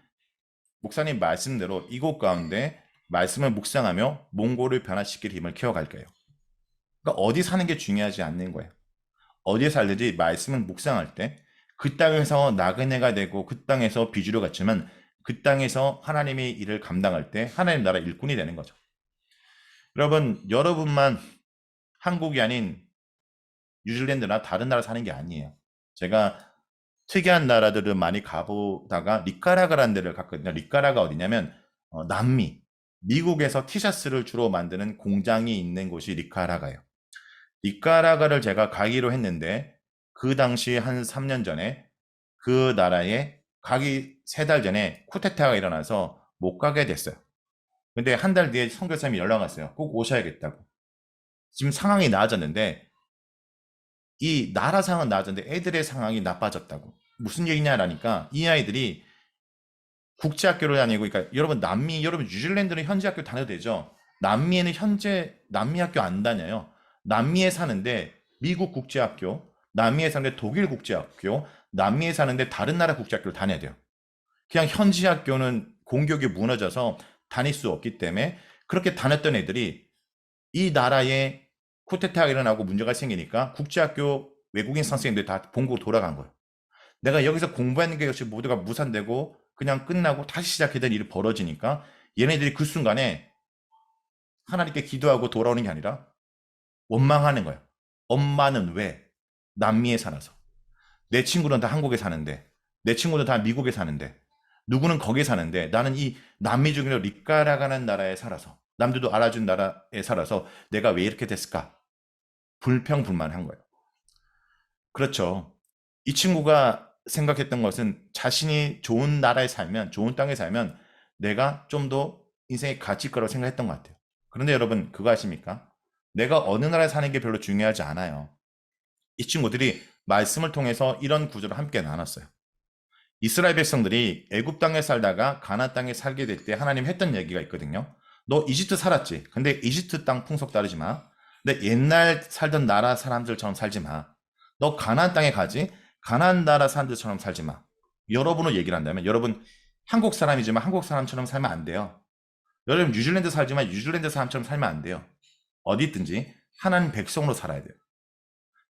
목사님 말씀대로 이곳 가운데 말씀을 묵상하며 몽골을 변화시킬 힘을 키워갈 거예요. 그러니까 어디 사는 게 중요하지 않는 거예요. 어디에 살든지 말씀을 묵상할 때 그 땅에서 나그네가 되고 그 땅에서 비주류 같지만 그 땅에서 하나님의 일을 감당할 때 하나님 나라 일꾼이 되는 거죠. 여러분만 한국이 아닌 뉴질랜드나 다른 나라 사는 게 아니에요. 제가 특이한 나라들을 많이 가보다가 니카라과라는 데를 갔거든요. 니카라가 어디냐면 남미, 미국에서 티셔츠를 주로 만드는 공장이 있는 곳이 니카라가예요. 니카라과를 제가 가기로 했는데 그 당시 한 3년 전에 그 나라에 가기 3달 전에 쿠데타가 일어나서 못 가게 됐어요. 근데 한 달 뒤에 선교사님이 연락 왔어요. 꼭 오셔야겠다고. 지금 상황이 나아졌는데 이 나라 상황은 나아졌는데 애들의 상황이 나빠졌다고. 무슨 얘기냐라니까 이 아이들이 국제학교를 다니고 그러니까 여러분 뉴질랜드는 현지 학교 다녀도 되죠. 남미에는 현재 남미 학교 안 다녀요. 남미에 사는데 미국 국제학교, 남미에 사는데 독일 국제학교, 남미에 사는데 다른 나라 국제학교를 다녀야 돼요. 그냥 현지 학교는 공격이 무너져서 다닐 수 없기 때문에 그렇게 다녔던 애들이 이 나라에 쿠데타가 일어나고 문제가 생기니까 국제학교 외국인 선생님들 다 본국 돌아간 거예요. 내가 여기서 공부하는 게 역시 모두가 무산되고 그냥 끝나고 다시 시작해야 될 일이 벌어지니까 얘네들이 그 순간에 하나님께 기도하고 돌아오는 게 아니라 원망하는 거예요. 엄마는 왜 남미에 살아서 내 친구는 다 한국에 사는데 내 친구는 다 미국에 사는데 누구는 거기에 사는데 나는 이 남미 중에서 리카라가는 나라에 살아서 남들도 알아준 나라에 살아서 내가 왜 이렇게 됐을까? 불평불만한 거예요. 그렇죠. 이 친구가 생각했던 것은 자신이 좋은 나라에 살면 좋은 땅에 살면 내가 좀 더 인생의 가치 거라고 생각했던 것 같아요. 그런데 여러분 그거 아십니까? 내가 어느 나라에 사는 게 별로 중요하지 않아요. 이 친구들이 말씀을 통해서 이런 구조를 함께 나눴어요. 이스라엘 백성들이 애굽 땅에 살다가 가나안 땅에 살게 될 때 하나님 했던 얘기가 있거든요. 너 이집트 살았지? 근데 이집트 땅 풍속 따르지 마. 근데 옛날 살던 나라 사람들처럼 살지 마. 너 가나안 땅에 가지? 가나안 나라 사람들처럼 살지 마. 여러분을 얘기를 한다면 여러분 한국 사람이지만 한국 사람처럼 살면 안 돼요. 여러분 뉴질랜드 살지만 뉴질랜드 사람처럼 살면 안 돼요. 어디 있든지 하나님 백성으로 살아야 돼요.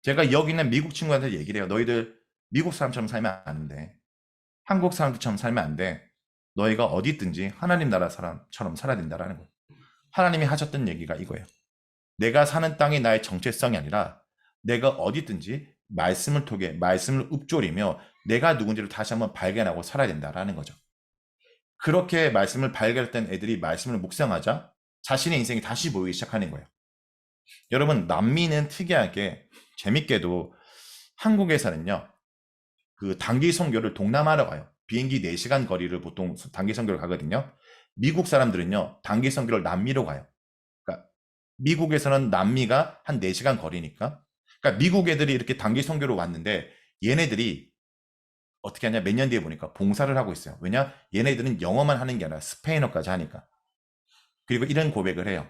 제가 여기 있는 미국 친구한테 얘기를 해요. 너희들 미국 사람처럼 살면 안 돼. 한국 사람들처럼 살면 안 돼. 너희가 어디 있든지 하나님 나라 사람처럼 살아야 된다라는 거예요. 하나님이 하셨던 얘기가 이거예요. 내가 사는 땅이 나의 정체성이 아니라 내가 어디 있든지 말씀을 통해 말씀을 읊조리며 내가 누군지를 다시 한번 발견하고 살아야 된다라는 거죠. 그렇게 말씀을 발견했던 애들이 말씀을 묵상하자 자신의 인생이 다시 보이기 시작하는 거예요. 여러분 남미는 특이하게 재밌게도 한국에서는요. 그 단기 선교를 동남아로 가요. 비행기 4시간 거리를 보통 단기 선교를 가거든요. 미국 사람들은요, 단기 선교를 남미로 가요. 그러니까 미국에서는 남미가 한 4시간 거리니까. 그러니까 미국 애들이 이렇게 단기 선교로 왔는데 얘네들이 어떻게 하냐, 몇 년 뒤에 보니까 봉사를 하고 있어요. 왜냐? 얘네들은 영어만 하는 게 아니라 스페인어까지 하니까. 그리고 이런 고백을 해요.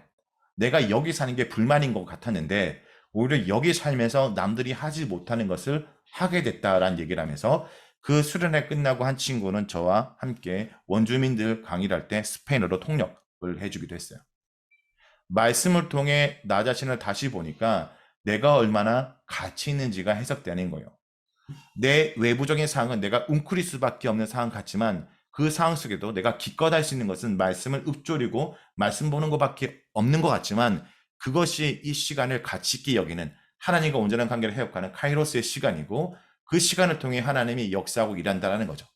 내가 여기 사는 게 불만인 것 같았는데 오히려 여기 살면서 남들이 하지 못하는 것을 하게 됐다라는 얘기를 하면서, 그 수련회 끝나고 한 친구는 저와 함께 원주민들 강의를 할 때 스페인어로 통역을 해주기도 했어요. 말씀을 통해 나 자신을 다시 보니까 내가 얼마나 가치 있는지가 해석되는 거예요. 내 외부적인 상황은 내가 웅크릴 수밖에 없는 상황 같지만 그 상황 속에도 내가 기껏 할 수 있는 것은 말씀을 읊조리고 말씀 보는 것밖에 없는 것 같지만, 그것이 이 시간을 가치 있게 여기는, 하나님과 온전한 관계를 회복하는 카이로스의 시간이고, 그 시간을 통해 하나님이 역사하고 일한다는 거죠.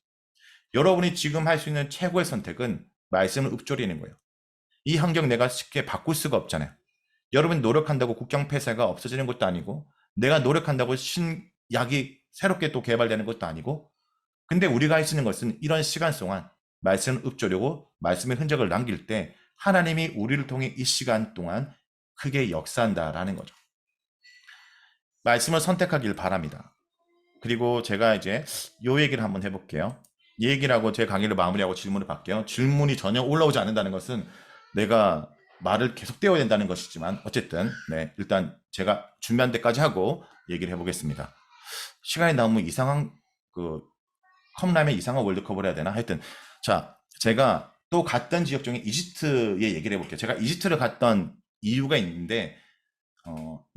여러분이 지금 할 수 있는 최고의 선택은 말씀을 읊조리는 거예요. 이 환경 내가 쉽게 바꿀 수가 없잖아요. 여러분 노력한다고 국경 폐쇄가 없어지는 것도 아니고, 내가 노력한다고 신약이 새롭게 또 개발되는 것도 아니고, 근데 우리가 할 수 있는 것은 이런 시간 동안 말씀을 읊조리고 말씀의 흔적을 남길 때 하나님이 우리를 통해 이 시간 동안 크게 역사한다라는 거죠. 말씀을 선택하길 바랍니다. 그리고 제가 이제 요 얘기를 한번 해볼게요. 이 얘기를 하고 제 강의를 마무리하고 질문을 받게요. 질문이 전혀 올라오지 않는다는 것은 내가 말을 계속 떼어야 된다는 것이지만, 어쨌든 네, 일단 제가 준비한 데까지 하고 얘기를 해보겠습니다. 시간이 너무 이상한 컵라면 이상한 월드컵을 해야 되나? 하여튼 자, 제가 또 갔던 지역 중에 이집트의 얘기를 해볼게요. 제가 이집트를 갔던 이유가 있는데,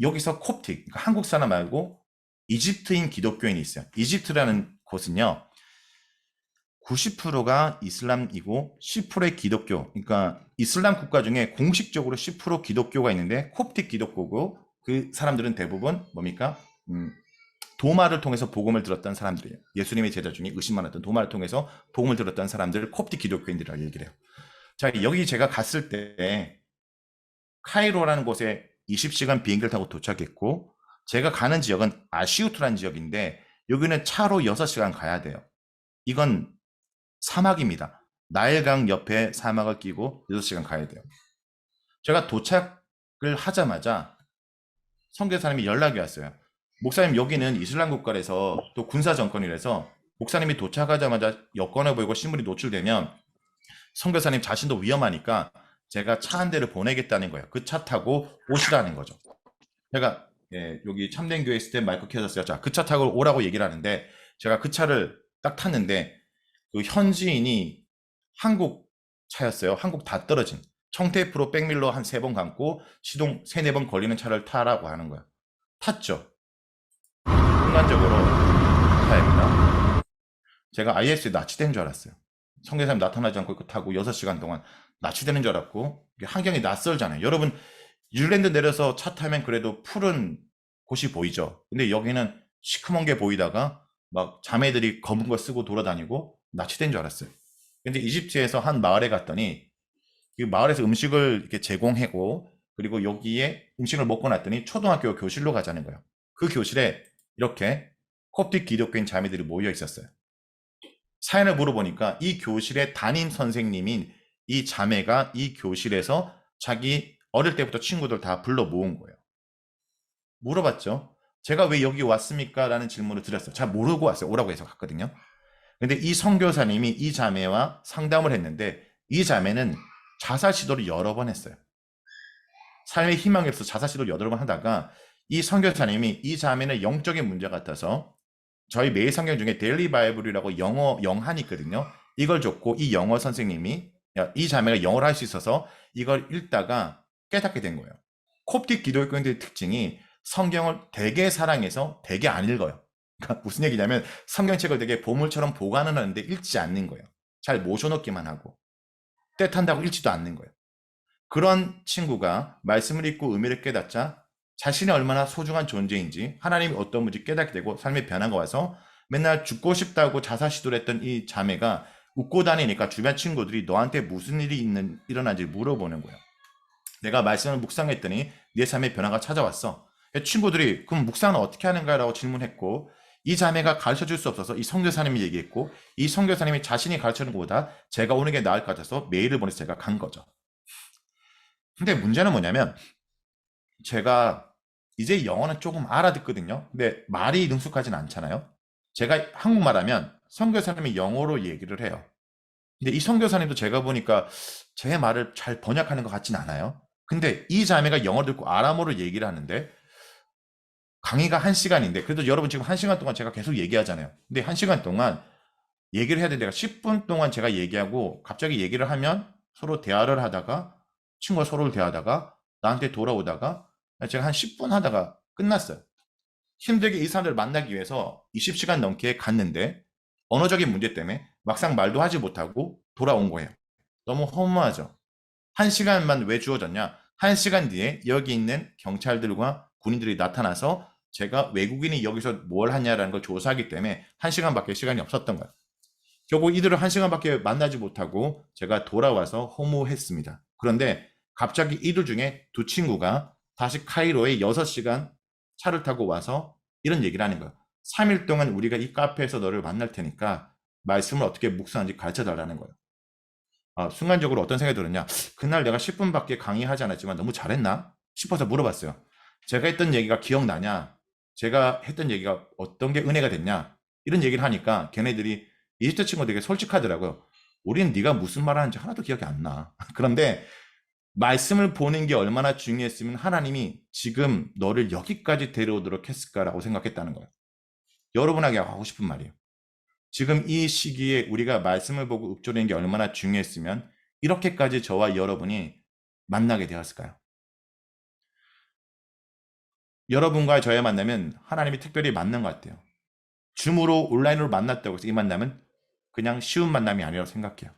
여기서 콥틱, 그러니까 한국 사람 말고 이집트인 기독교인이 있어요. 이집트라는 곳은요, 90%가 이슬람이고 10%의 기독교, 그러니까 이슬람 국가 중에 공식적으로 10% 기독교가 있는데 콥틱 기독교고, 그 사람들은 대부분 뭡니까? 도마를 통해서 복음을 들었던 사람들이에요. 예수님의 제자 중에 의심 많았던 도마를 통해서 복음을 들었던 사람들을 콥틱 기독교인들이라고 얘기를 해요. 자, 여기 제가 갔을 때 카이로라는 곳에 20시간 비행기를 타고 도착했고, 제가 가는 지역은 아시우트라는 지역인데 여기는 차로 6시간 가야 돼요. 이건 사막입니다. 나일강 옆에 사막을 끼고 6시간 가야 돼요. 제가 도착을 하자마자 선교사님이 연락이 왔어요. 목사님, 여기는 이슬람 국가라서 또 군사 정권이라서 목사님이 도착하자마자 여권을 보이고 신분이 노출되면 선교사님 자신도 위험하니까 제가 차 한 대를 보내겠다는 거예요. 그 차 타고 오시라는 거죠. 제가 여기 참된교회 스텝 마이크 켜졌어요. 자, 그 차 타고 오라고 얘기를 하는데, 제가 그 차를 딱 탔는데 그 현지인이 한국 차였어요. 한국 다 떨어진 청테이프로 백밀러 한 3번 감고 시동 3, 4번 걸리는 차를 타라고 하는 거야. 탔죠. 순간적으로 타입니다. 제가 IS에 납치된 줄 알았어요. 선교사님 나타나지 않고 이거 타고 6시간 동안 납치되는 줄 알았고, 환경이 낯설잖아요. 여러분 뉴질랜드 내려서 차 타면 그래도 푸른 곳이 보이죠. 근데 여기는 시커먼 게 보이다가 막 자매들이 검은 거 쓰고 돌아다니고 납치된 줄 알았어요. 근데 이집트에서 한 마을에 갔더니 그 마을에서 음식을 이렇게 제공하고, 그리고 여기에 음식을 먹고 났더니 초등학교 교실로 가자는 거예요. 그 교실에 이렇게 콥틱 기독교인 자매들이 모여 있었어요. 사연을 물어보니까 이 교실의 담임 선생님인 이 자매가 이 교실에서 자기 어릴 때부터 친구들 다 불러 모은 거예요. 물어봤죠. 제가 왜 여기 왔습니까? 라는 질문을 드렸어요. 잘 모르고 왔어요. 오라고 해서 갔거든요. 근데 이 선교사님이 이 자매와 상담을 했는데, 이 자매는 자살 시도를 여러 번 했어요. 삶의 희망이 없어서 자살 시도를 여러 번 하다가 이 선교사님이 이 자매는 영적인 문제 같아서 저희 매일 성경 중에 데일리 바이블이라고 영어 영한이 있거든요. 이걸 줬고, 이 영어 선생님이 이 자매가 영어를 할 수 있어서 이걸 읽다가 깨닫게 된 거예요. 콥틱 기독교인들의 특징이 성경을 되게 사랑해서 되게 안 읽어요. 그러니까 무슨 얘기냐면 성경책을 되게 보물처럼 보관은 하는데 읽지 않는 거예요. 잘 모셔놓기만 하고 때 탄다고 읽지도 않는 거예요. 그런 친구가 말씀을 읽고 의미를 깨닫자 자신이 얼마나 소중한 존재인지, 하나님이 어떤 분인지 깨닫게 되고 삶의 변화가 와서 맨날 죽고 싶다고 자살 시도를 했던 이 자매가 웃고 다니니까 주변 친구들이 너한테 무슨 일이 일어난지 물어보는 거예요. 내가 말씀을 묵상했더니 내 삶의 변화가 찾아왔어. 친구들이 그럼 묵상은 어떻게 하는가 라고 질문했고, 이 자매가 가르쳐 줄 수 없어서 이 선교사님이 얘기했고, 이 선교사님이 자신이 가르치는 것보다 제가 오는 게 나을 것 같아서 메일을 보내서 제가 간 거죠. 근데 문제는 뭐냐면 제가 이제 영어는 조금 알아듣거든요. 근데 말이 능숙하진 않잖아요. 제가 한국말 하면 선교사님이 영어로 얘기를 해요. 근데 이 선교사님도 제가 보니까 제 말을 잘 번역하는 것 같진 않아요. 근데 이 자매가 영어를 듣고 아람어로 얘기를 하는데 강의가 1시간인데 그래도 여러분 지금 1시간 동안 제가 계속 얘기하잖아요. 근데 1시간 동안 얘기를 해야 되는데 10분 동안 제가 얘기하고 갑자기 얘기를 하면 서로 대화를 하다가 친구가 서로를 대하다가 나한테 돌아오다가 제가 한 10분 하다가 끝났어요. 힘들게 이 사람들을 만나기 위해서 20시간 넘게 갔는데 언어적인 문제 때문에 막상 말도 하지 못하고 돌아온 거예요. 너무 허무하죠. 1시간만 왜 주어졌냐? 1시간 뒤에 여기 있는 경찰들과 군인들이 나타나서 제가 외국인이 여기서 뭘 하냐라는 걸 조사하기 때문에 1시간밖에 시간이 없었던 거예요. 결국 이들을 1시간밖에 만나지 못하고 제가 돌아와서 허무했습니다. 그런데 갑자기 이들 중에 두 친구가 다시 카이로에 6시간 차를 타고 와서 이런 얘기를 하는 거예요. 3일 동안 우리가 이 카페에서 너를 만날 테니까 말씀을 어떻게 묵상하는지 가르쳐 달라는 거예요. 순간적으로 어떤 생각이 들었냐? 그날 내가 10분밖에 강의하지 않았지만 너무 잘했나? 싶어서 물어봤어요. 제가 했던 얘기가 기억나냐? 제가 했던 얘기가 어떤 게 은혜가 됐냐? 이런 얘기를 하니까 걔네들이 이집트 친구가 되게 솔직하더라고요. 우리는 네가 무슨 말 하는지 하나도 기억이 안 나. 그런데 말씀을 보는 게 얼마나 중요했으면 하나님이 지금 너를 여기까지 데려오도록 했을까라고 생각했다는 거예요. 여러분에게 하고 싶은 말이에요. 지금 이 시기에 우리가 말씀을 보고 읊조리는 게 얼마나 중요했으면 이렇게까지 저와 여러분이 만나게 되었을까요? 여러분과 저의 만나면 하나님이 특별히 만난 것 같아요. 줌으로 온라인으로 만났다고 해서 이 만남은 그냥 쉬운 만남이 아니라고 생각해요.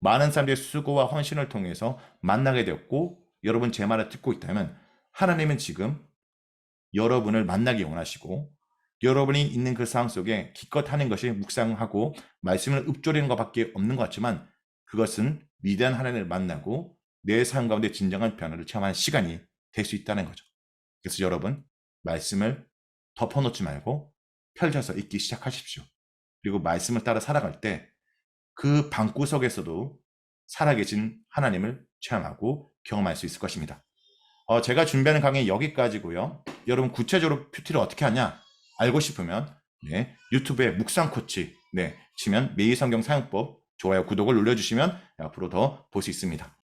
많은 사람들의 수고와 헌신을 통해서 만나게 되었고 여러분 제 말을 듣고 있다면 하나님은 지금 여러분을 만나기 원하시고 여러분이 있는 그 상황 속에 기껏 하는 것이 묵상하고 말씀을 읊조리는 것밖에 없는 것 같지만 그것은 위대한 하나님을 만나고 내 삶 가운데 진정한 변화를 체험하는 시간이 될 수 있다는 거죠. 그래서 여러분 말씀을 덮어놓지 말고 펼쳐서 읽기 시작하십시오. 그리고 말씀을 따라 살아갈 때 그 방구석에서도 살아계신 하나님을 체험하고 경험할 수 있을 것입니다. 제가 준비하는 강의 여기까지고요. 여러분 구체적으로 큐티를 어떻게 하냐 알고 싶으면 유튜브에 묵상 코치 치면 매일 성경 사용법 좋아요 구독을 눌러주시면 앞으로 더 볼 수 있습니다.